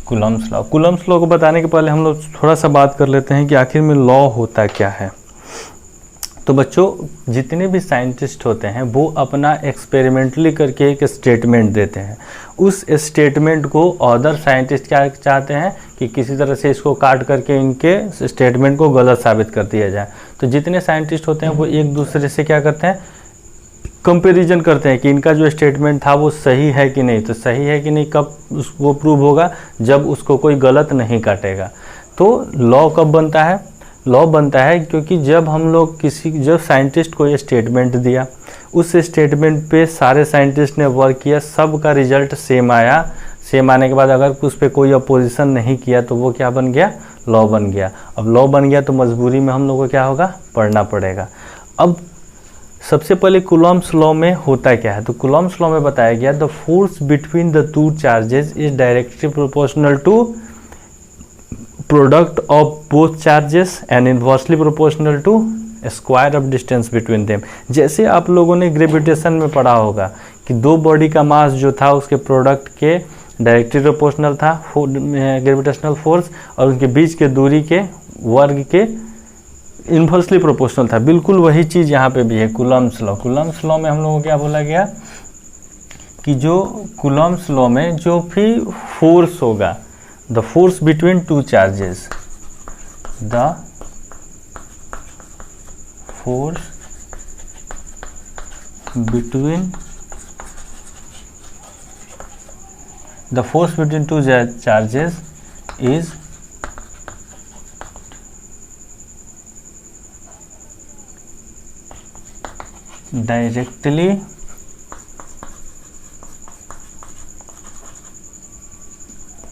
Coulomb's law. कूलॉम्स लॉ को बताने के पहले हम लोग थोड़ा सा बात कर लेते हैं कि आखिर में लॉ होता क्या है। तो बच्चों, जितने भी साइंटिस्ट होते हैं वो अपना एक्सपेरिमेंटली करके एक स्टेटमेंट देते हैं। उस स्टेटमेंट को अदर साइंटिस्ट क्या चाहते हैं कि किसी तरह से इसको काट करके इनके स्टेटमेंट को गलत साबित कर दिया जाए। तो जितने साइंटिस्ट होते हैं वो एक दूसरे से क्या करते हैं, कंपैरिजन करते हैं कि इनका जो स्टेटमेंट था वो सही है कि नहीं। तो सही है कि नहीं कब वो प्रूव होगा, जब उसको कोई गलत नहीं काटेगा। तो लॉ कब बनता है, लॉ बनता है क्योंकि जब हम लोग जब साइंटिस्ट को ये स्टेटमेंट दिया, उस स्टेटमेंट पे सारे साइंटिस्ट ने वर्क किया, सब का रिजल्ट सेम आया। सेम आने के बाद अगर उस पर कोई अपोजिशन नहीं किया तो वो क्या बन गया, लॉ बन गया। अब लॉ बन गया तो मजबूरी में हम लोग को क्या होगा, पढ़ना पड़ेगा। अब सबसे पहले कूलॉम्स लॉ में होता क्या है, तो कूलॉम्स लॉ में बताया गया the force between the two charges is directly proportional to product of both charges and inversely proportional to square of distance between them. जैसे आप लोगों ने ग्रेविटेशन में पढ़ा होगा कि दो बॉडी का मास जो था उसके प्रोडक्ट के डायरेक्टली प्रोपोर्शनल था ग्रेविटेशनल फोर्स, और उनके बीच के दूरी के वर्ग के इन्वर्सली प्रोपोर्शनल था। बिल्कुल वही चीज़ यहाँ पे भी है कूलम्ब्स लॉ। कूलम्ब्स लॉ में हम लोगों को क्या बोला गया कि जो कूलम्ब्स लॉ में जो भी फोर्स होगा, the force between two charges, the force between two charges is directly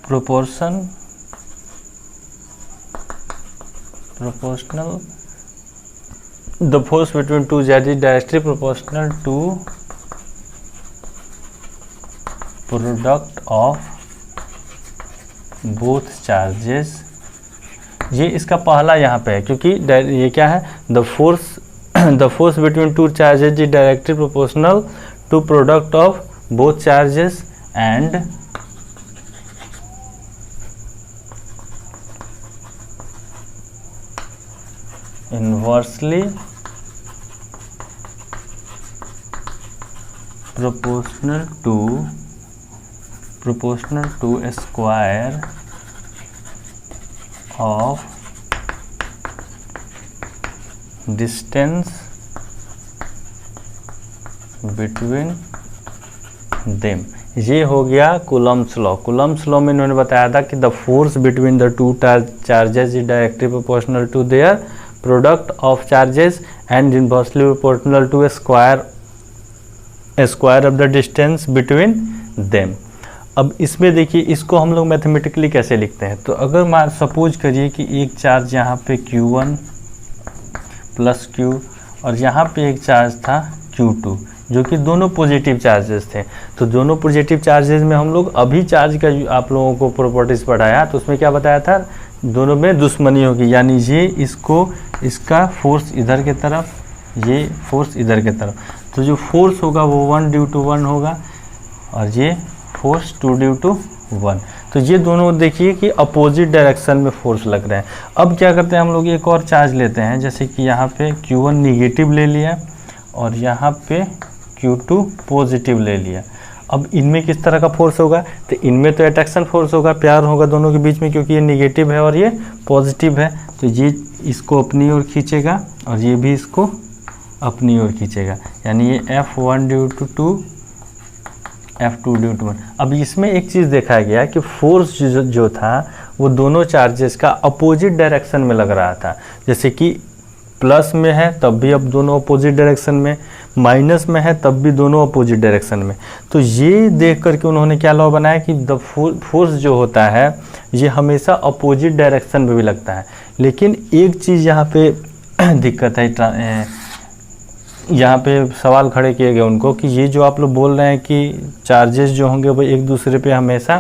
proportional the force between two charges is directly proportional to product of both charges। ये इसका पहला यहाँ पे है, क्योंकि ये क्या है, the force between two charges is directly proportional to product of both charges and inversely proportional to a square of distance between them। ये हो गया कूलम्ब्स लॉ। कूलम्ब्स लॉ में इन्होंने बताया था कि the force between the two charges is directly proportional to their product of charges and inversely proportional to a square of the distance between them. अब इसमें देखिए, इसको हम लोग मैथमेटिकली कैसे लिखते हैं। तो अगर मान सपोज करिए कि एक चार्ज यहाँ पे Q1 प्लस Q और यहाँ पे एक चार्ज था Q2, जो कि दोनों पॉजिटिव चार्जेस थे। तो दोनों पॉजिटिव चार्जेस में हम लोग अभी चार्ज का आप लोगों को प्रॉपर्टीज़ पढ़ाया, तो उसमें क्या बताया था, दोनों में दुश्मनी होगी, यानी ये इसका फोर्स इधर के तरफ, ये फोर्स इधर के तरफ। तो जो फोर्स होगा वो 1 ड्यू टू 1 होगा और ये फोर्स 2 ड्यू टू 1। तो ये दोनों देखिए कि अपोजिट डायरेक्शन में फोर्स लग रहे हैं। अब क्या करते हैं हम लोग, एक और चार्ज लेते हैं, जैसे कि यहाँ पे Q1 निगेटिव ले लिया और यहाँ पे Q2 पॉजिटिव ले लिया। अब इनमें किस तरह का फोर्स होगा, तो इनमें तो अट्रैक्शन फोर्स होगा, प्यार होगा दोनों के बीच में, क्योंकि ये निगेटिव है और ये पॉजिटिव है। तो ये इसको अपनी ओर खींचेगा और ये भी इसको अपनी ओर खींचेगा, यानी ये F1 due to 2 F2 due to 1। अब इसमें एक चीज़ देखा गया कि फोर्स जो था वो दोनों चार्जेस का अपोजिट डायरेक्शन में लग रहा था। जैसे कि प्लस में है तब भी अब दोनों अपोजिट डायरेक्शन में, माइनस में है तब भी दोनों अपोजिट डायरेक्शन में। तो ये देख करके उन्होंने क्या लॉ बनाया कि द फोर्स जो होता है ये हमेशा अपोजिट डायरेक्शन में भी लगता है। लेकिन एक चीज़ यहाँ पे दिक्कत है, यहाँ पे सवाल खड़े किए गए उनको कि ये जो आप लोग बोल रहे हैं कि चार्जेस जो होंगे वो एक दूसरे पे हमेशा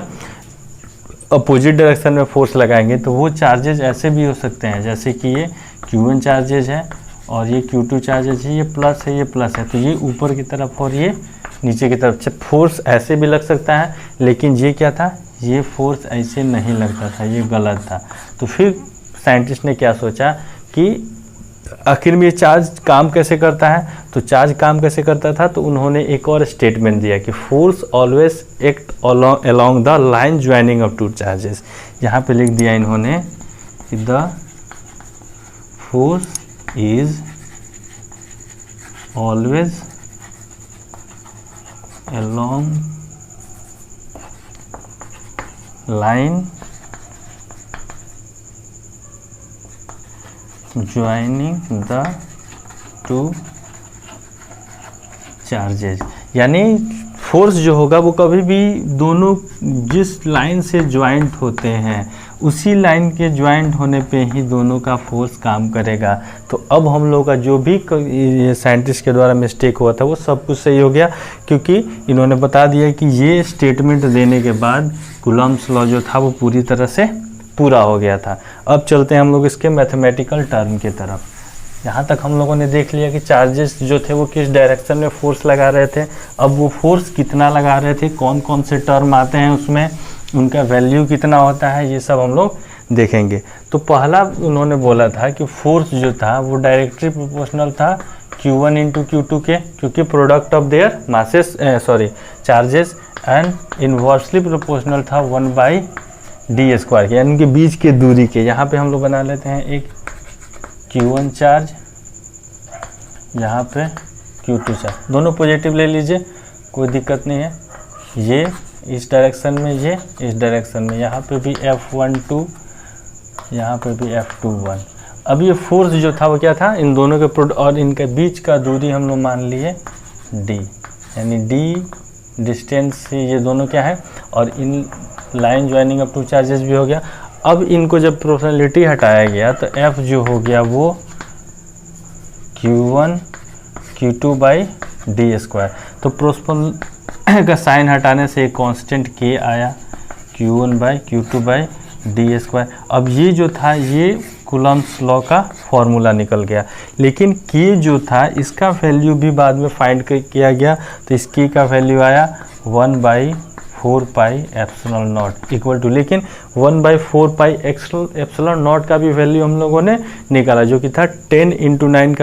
अपोजिट डायरेक्शन में फोर्स लगाएंगे, तो वो चार्जेस ऐसे भी हो सकते हैं, जैसे कि ये Q1 चार्जेस है और ये Q2 चार्जेस है, ये प्लस है, ये प्लस है, तो ये ऊपर की तरफ और ये नीचे की तरफ फोर्स ऐसे भी लग सकता है। लेकिन ये क्या था, ये फोर्स ऐसे नहीं लगता था, ये गलत था। तो फिर साइंटिस्ट ने क्या सोचा कि आखिर में ये चार्ज काम कैसे करता है। तो चार्ज काम कैसे करता था, तो उन्होंने एक और स्टेटमेंट दिया कि force always act along the line joining of two charges. यहाँ पे लिख दिया इन्होंने कि the force is always along line joining the two charges. यानी फोर्स जो होगा वो कभी भी दोनों जिस लाइन से ज्वाइंट होते हैं उसी लाइन के ज्वाइंट होने पे ही दोनों का फोर्स काम करेगा। तो अब हम लोग का जो भी साइंटिस्ट के द्वारा मिस्टेक हुआ था वो सब कुछ सही हो गया, क्योंकि इन्होंने बता दिया कि ये स्टेटमेंट देने के बाद कूलम्ब्स लॉ जो था वो पूरी तरह से पूरा हो गया था। अब चलते हैं हम लोग इसके मैथमेटिकल टर्म की तरफ। यहाँ तक हम लोगों ने देख लिया कि चार्जेस जो थे वो किस डायरेक्शन में फोर्स लगा रहे थे। अब वो फोर्स कितना लगा रहे थे, कौन कौन से टर्म आते हैं उसमें, उनका वैल्यू कितना होता है, ये सब हम लोग देखेंगे। तो पहला उन्होंने बोला था कि फोर्स जो था वो डायरेक्टली प्रोपोर्शनल था Q1 इंटू Q2 के, क्योंकि product of their masses charges, and inversely proportional था 1/d स्क्वायर के, यानी कि बीच के दूरी के। यहाँ पे हम लोग बना लेते हैं एक Q1 चार्ज, यहाँ पे Q2 चार्ज, दोनों पॉजिटिव ले लीजिए, कोई दिक्कत नहीं है। ये इस डायरेक्शन में, ये इस डायरेक्शन में, यहाँ पे भी F12, यहाँ पे भी F21। अब ये फोर्स जो था वो क्या था, इन दोनों के और इनके बीच का दूरी हम लोग मान लिए d, यानी d डिस्टेंस से ये दोनों क्या है, और in line joining up two charges भी हो गया। अब इनको जब प्रोपोर्शनलिटी हटाया गया तो F जो हो गया वो Q1 Q2/d स्क्वायर। तो प्रोपोर्शनल का साइन हटाने से एक कांस्टेंट K आया, Q1/Q2/d स्क्वायर। अब ये जो था ये कूलम्ब्स लॉ का फॉर्मूला निकल गया, लेकिन K जो था इसका वैल्यू भी बाद में फाइंड किया गया। तो इस K का वैल्यू आया 1/4πε0 इक्वल टू, लेकिन 1/4πε0 का भी वैल्यू हम लोगों ने निकाला, जो कि था 9 × 10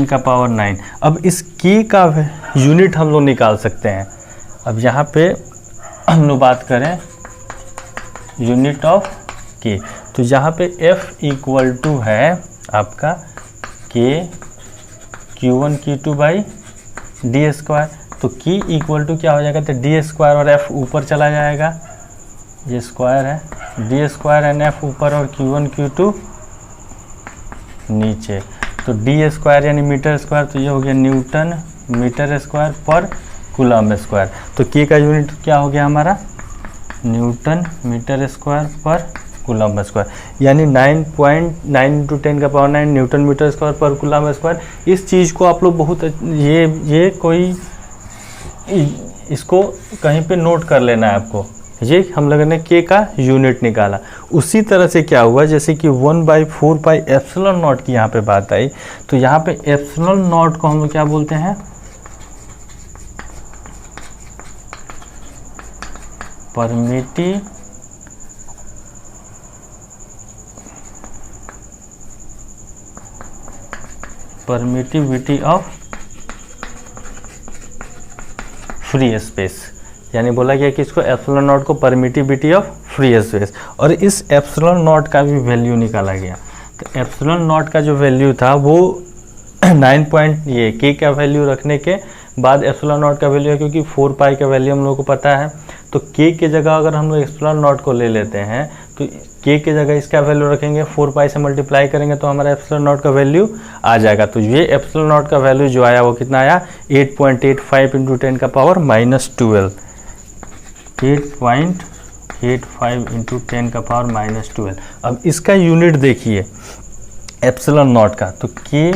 का पावर 9। अब इस K का यूनिट हम लोग निकाल सकते हैं। अब यहाँ पे हम लोग बात करें यूनिट ऑफ K, तो यहाँ पे F इक्वल टू है आपका K Q1 Q2/d स्क्वायर। तो K इक्वल टू क्या हो जाएगा, तो d स्क्वायर और F ऊपर चला जाएगा, ये स्क्वायर है, d स्क्वायर एंड F ऊपर और Q1 Q2 नीचे। तो d स्क्वायर यानी मीटर स्क्वायर, तो ये हो गया न्यूटन मीटर स्क्वायर पर कूलम्ब स्क्वायर। तो K का यूनिट क्या हो गया हमारा, न्यूटन मीटर स्क्वायर पर कूलम्ब स्क्वायर, यानी 9.9 × 10 का पावर 9 न्यूटन मीटर स्क्वायर पर कूलम्ब स्क्वायर। इस चीज़ को आप लोग बहुत ये कोई इसको कहीं पे नोट कर लेना है आपको। ये हम लोगों ने K का यूनिट निकाला। उसी तरह से क्या हुआ, जैसे कि 1/4πε0 की यहाँ पे बात आई, तो यहाँ पे ε0 को हम लोग क्या बोलते हैं, परमिटिविटी ऑफ फ्री स्पेस, यानी बोला गया कि इसको ε0 को परमिटिविटी ऑफ फ्री स्पेस, और इस ε0 का भी वैल्यू निकाला गया। तो ε0 का जो वैल्यू था वो 9 पॉइंट, ये K का वैल्यू रखने के बाद ε0 का वैल्यू है, क्योंकि 4π का वैल्यू हम लोग को पता है। तो K के जगह अगर हम लोग ε0 को ले लेते हैं, तो K के जगह इसका वैल्यू रखेंगे, 4π से मल्टीप्लाई करेंगे तो हमारा ε0 का वैल्यू आ जाएगा। तो ये ε0 का वैल्यू जो आया वो कितना आया, 8.85 × 10 का पावर -12, 8.85 × 10 का पावर -12। अब इसका यूनिट देखिए ε0 का, तो K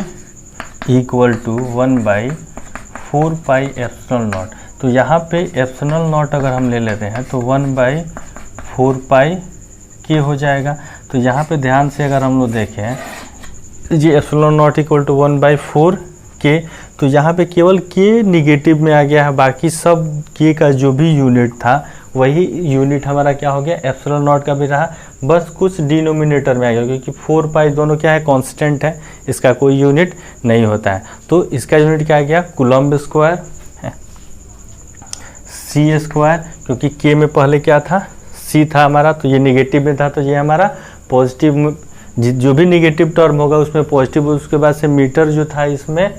इक्वल टू 1/4πε0। तो यहाँ पे ε0 अगर हम ले लेते हैं तो 1/4π हो जाएगा। तो यहाँ पे ध्यान से अगर हम लोग देखें, ये ε0 इक्वल टू 1/4K, तो यहाँ पे केवल K निगेटिव में आ गया है, बाकी सब K का जो भी यूनिट था वही यूनिट हमारा क्या हो गया, ε0 का भी रहा, बस कुछ डिनोमिनेटर में आ गया, क्योंकि 4π दोनों क्या है, कांस्टेंट है, इसका कोई यूनिट नहीं होता है। तो इसका यूनिट क्या आ गया, कूलम्ब स्क्वायर C स्क्वायर, क्योंकि K में पहले क्या था, C था हमारा, तो ये निगेटिव में था, तो ये हमारा पॉजिटिव, जो भी निगेटिव टर्म होगा उसमें पॉजिटिव, उसके बाद से मीटर जो था इसमें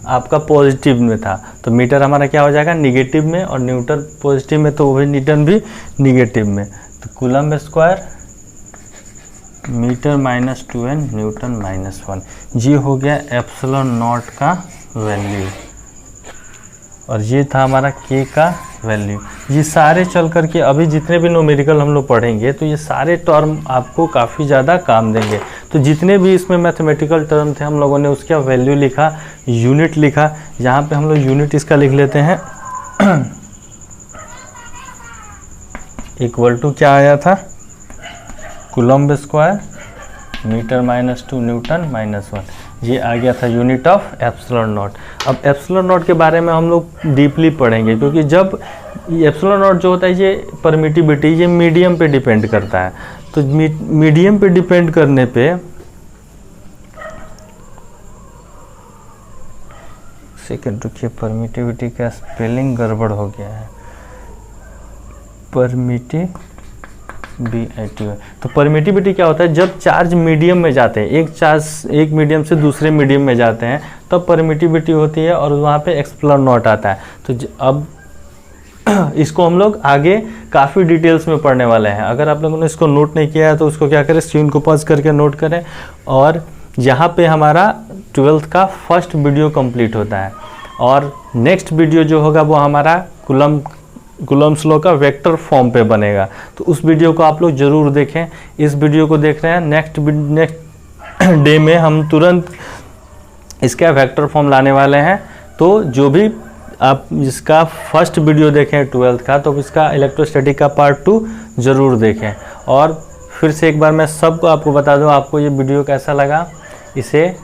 आपका पॉजिटिव में था, तो मीटर हमारा क्या हो जाएगा, निगेटिव में, और न्यूटन पॉजिटिव में, तो वही न्यूटन भी निगेटिव में। तो coulomb square metre -2n Newton -1, ये हो गया ε0 का वैल्यू, और ये था हमारा K का वैल्यू। ये सारे चल करके अभी जितने भी न्यूमेरिकल हम लोग पढ़ेंगे तो ये सारे टर्म आपको काफ़ी ज़्यादा काम देंगे। तो जितने भी इसमें मैथमेटिकल टर्म थे हम लोगों ने उसका वैल्यू लिखा, यूनिट लिखा। यहाँ पे हम लोग यूनिट इसका लिख लेते हैं इक्वल टू क्या आया था, कूलम्ब स्क्वायर मीटर -2 न्यूटन -1। ये आ गया था यूनिट ऑफ एप्सिलॉन नॉट। अब एप्सिलॉन नॉट के बारे में हम लोग डीपली पढ़ेंगे, क्योंकि जब एप्सिलॉन नॉट जो होता है ये परमिटिविटी ये मीडियम पे डिपेंड करता है। तो मीडियम पे डिपेंड करने पे, सेकेंड रुकिए, परमिटिविटी का स्पेलिंग गड़बड़ हो गया है, तो परमिटिविटी क्या होता है, जब चार्ज मीडियम में जाते हैं, एक मीडियम से दूसरे मीडियम में जाते हैं तब परमिटिविटी होती है और वहाँ पे एप्सिलॉन नॉट आता है। तो अब इसको हम लोग आगे काफ़ी डिटेल्स में पढ़ने वाले हैं। अगर आप लोगों ने इसको नोट नहीं किया है तो उसको क्या करें, स्क्रीन को पॉज करके नोट करें। और यहाँ पे हमारा 12th का फर्स्ट वीडियो कंप्लीट होता है और नेक्स्ट वीडियो जो होगा वो हमारा कूलम्ब्स लॉ का वेक्टर फॉर्म पे बनेगा। तो उस वीडियो को आप लोग ज़रूर देखें। इस वीडियो को देख रहे हैं, नेक्स्ट डे में हम तुरंत इसका वेक्टर फॉर्म लाने वाले हैं। तो जो भी आप इसका फर्स्ट वीडियो देखें 12th का, तो इसका इलेक्ट्रोस्टैटिक का पार्ट 2 ज़रूर देखें। और फिर से एक बार मैं सबको आपको बता दूं, आपको ये वीडियो कैसा लगा इसे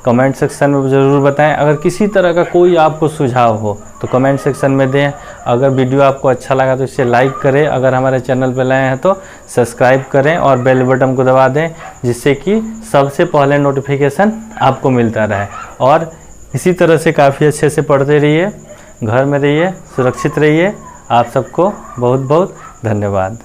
कमेंट सेक्शन में ज़रूर बताएं। अगर किसी तरह का कोई आपको सुझाव हो तो कमेंट सेक्शन में दें। अगर वीडियो आपको अच्छा लगा तो इसे लाइक करें। अगर हमारे चैनल पर नए हैं तो सब्सक्राइब करें और बेल बटन को दबा दें, जिससे कि सबसे पहले नोटिफिकेशन आपको मिलता रहे। और इसी तरह से काफ़ी अच्छे से पढ़ते रहिए, घर में रहिए, सुरक्षित रहिए। आप सबको बहुत बहुत धन्यवाद।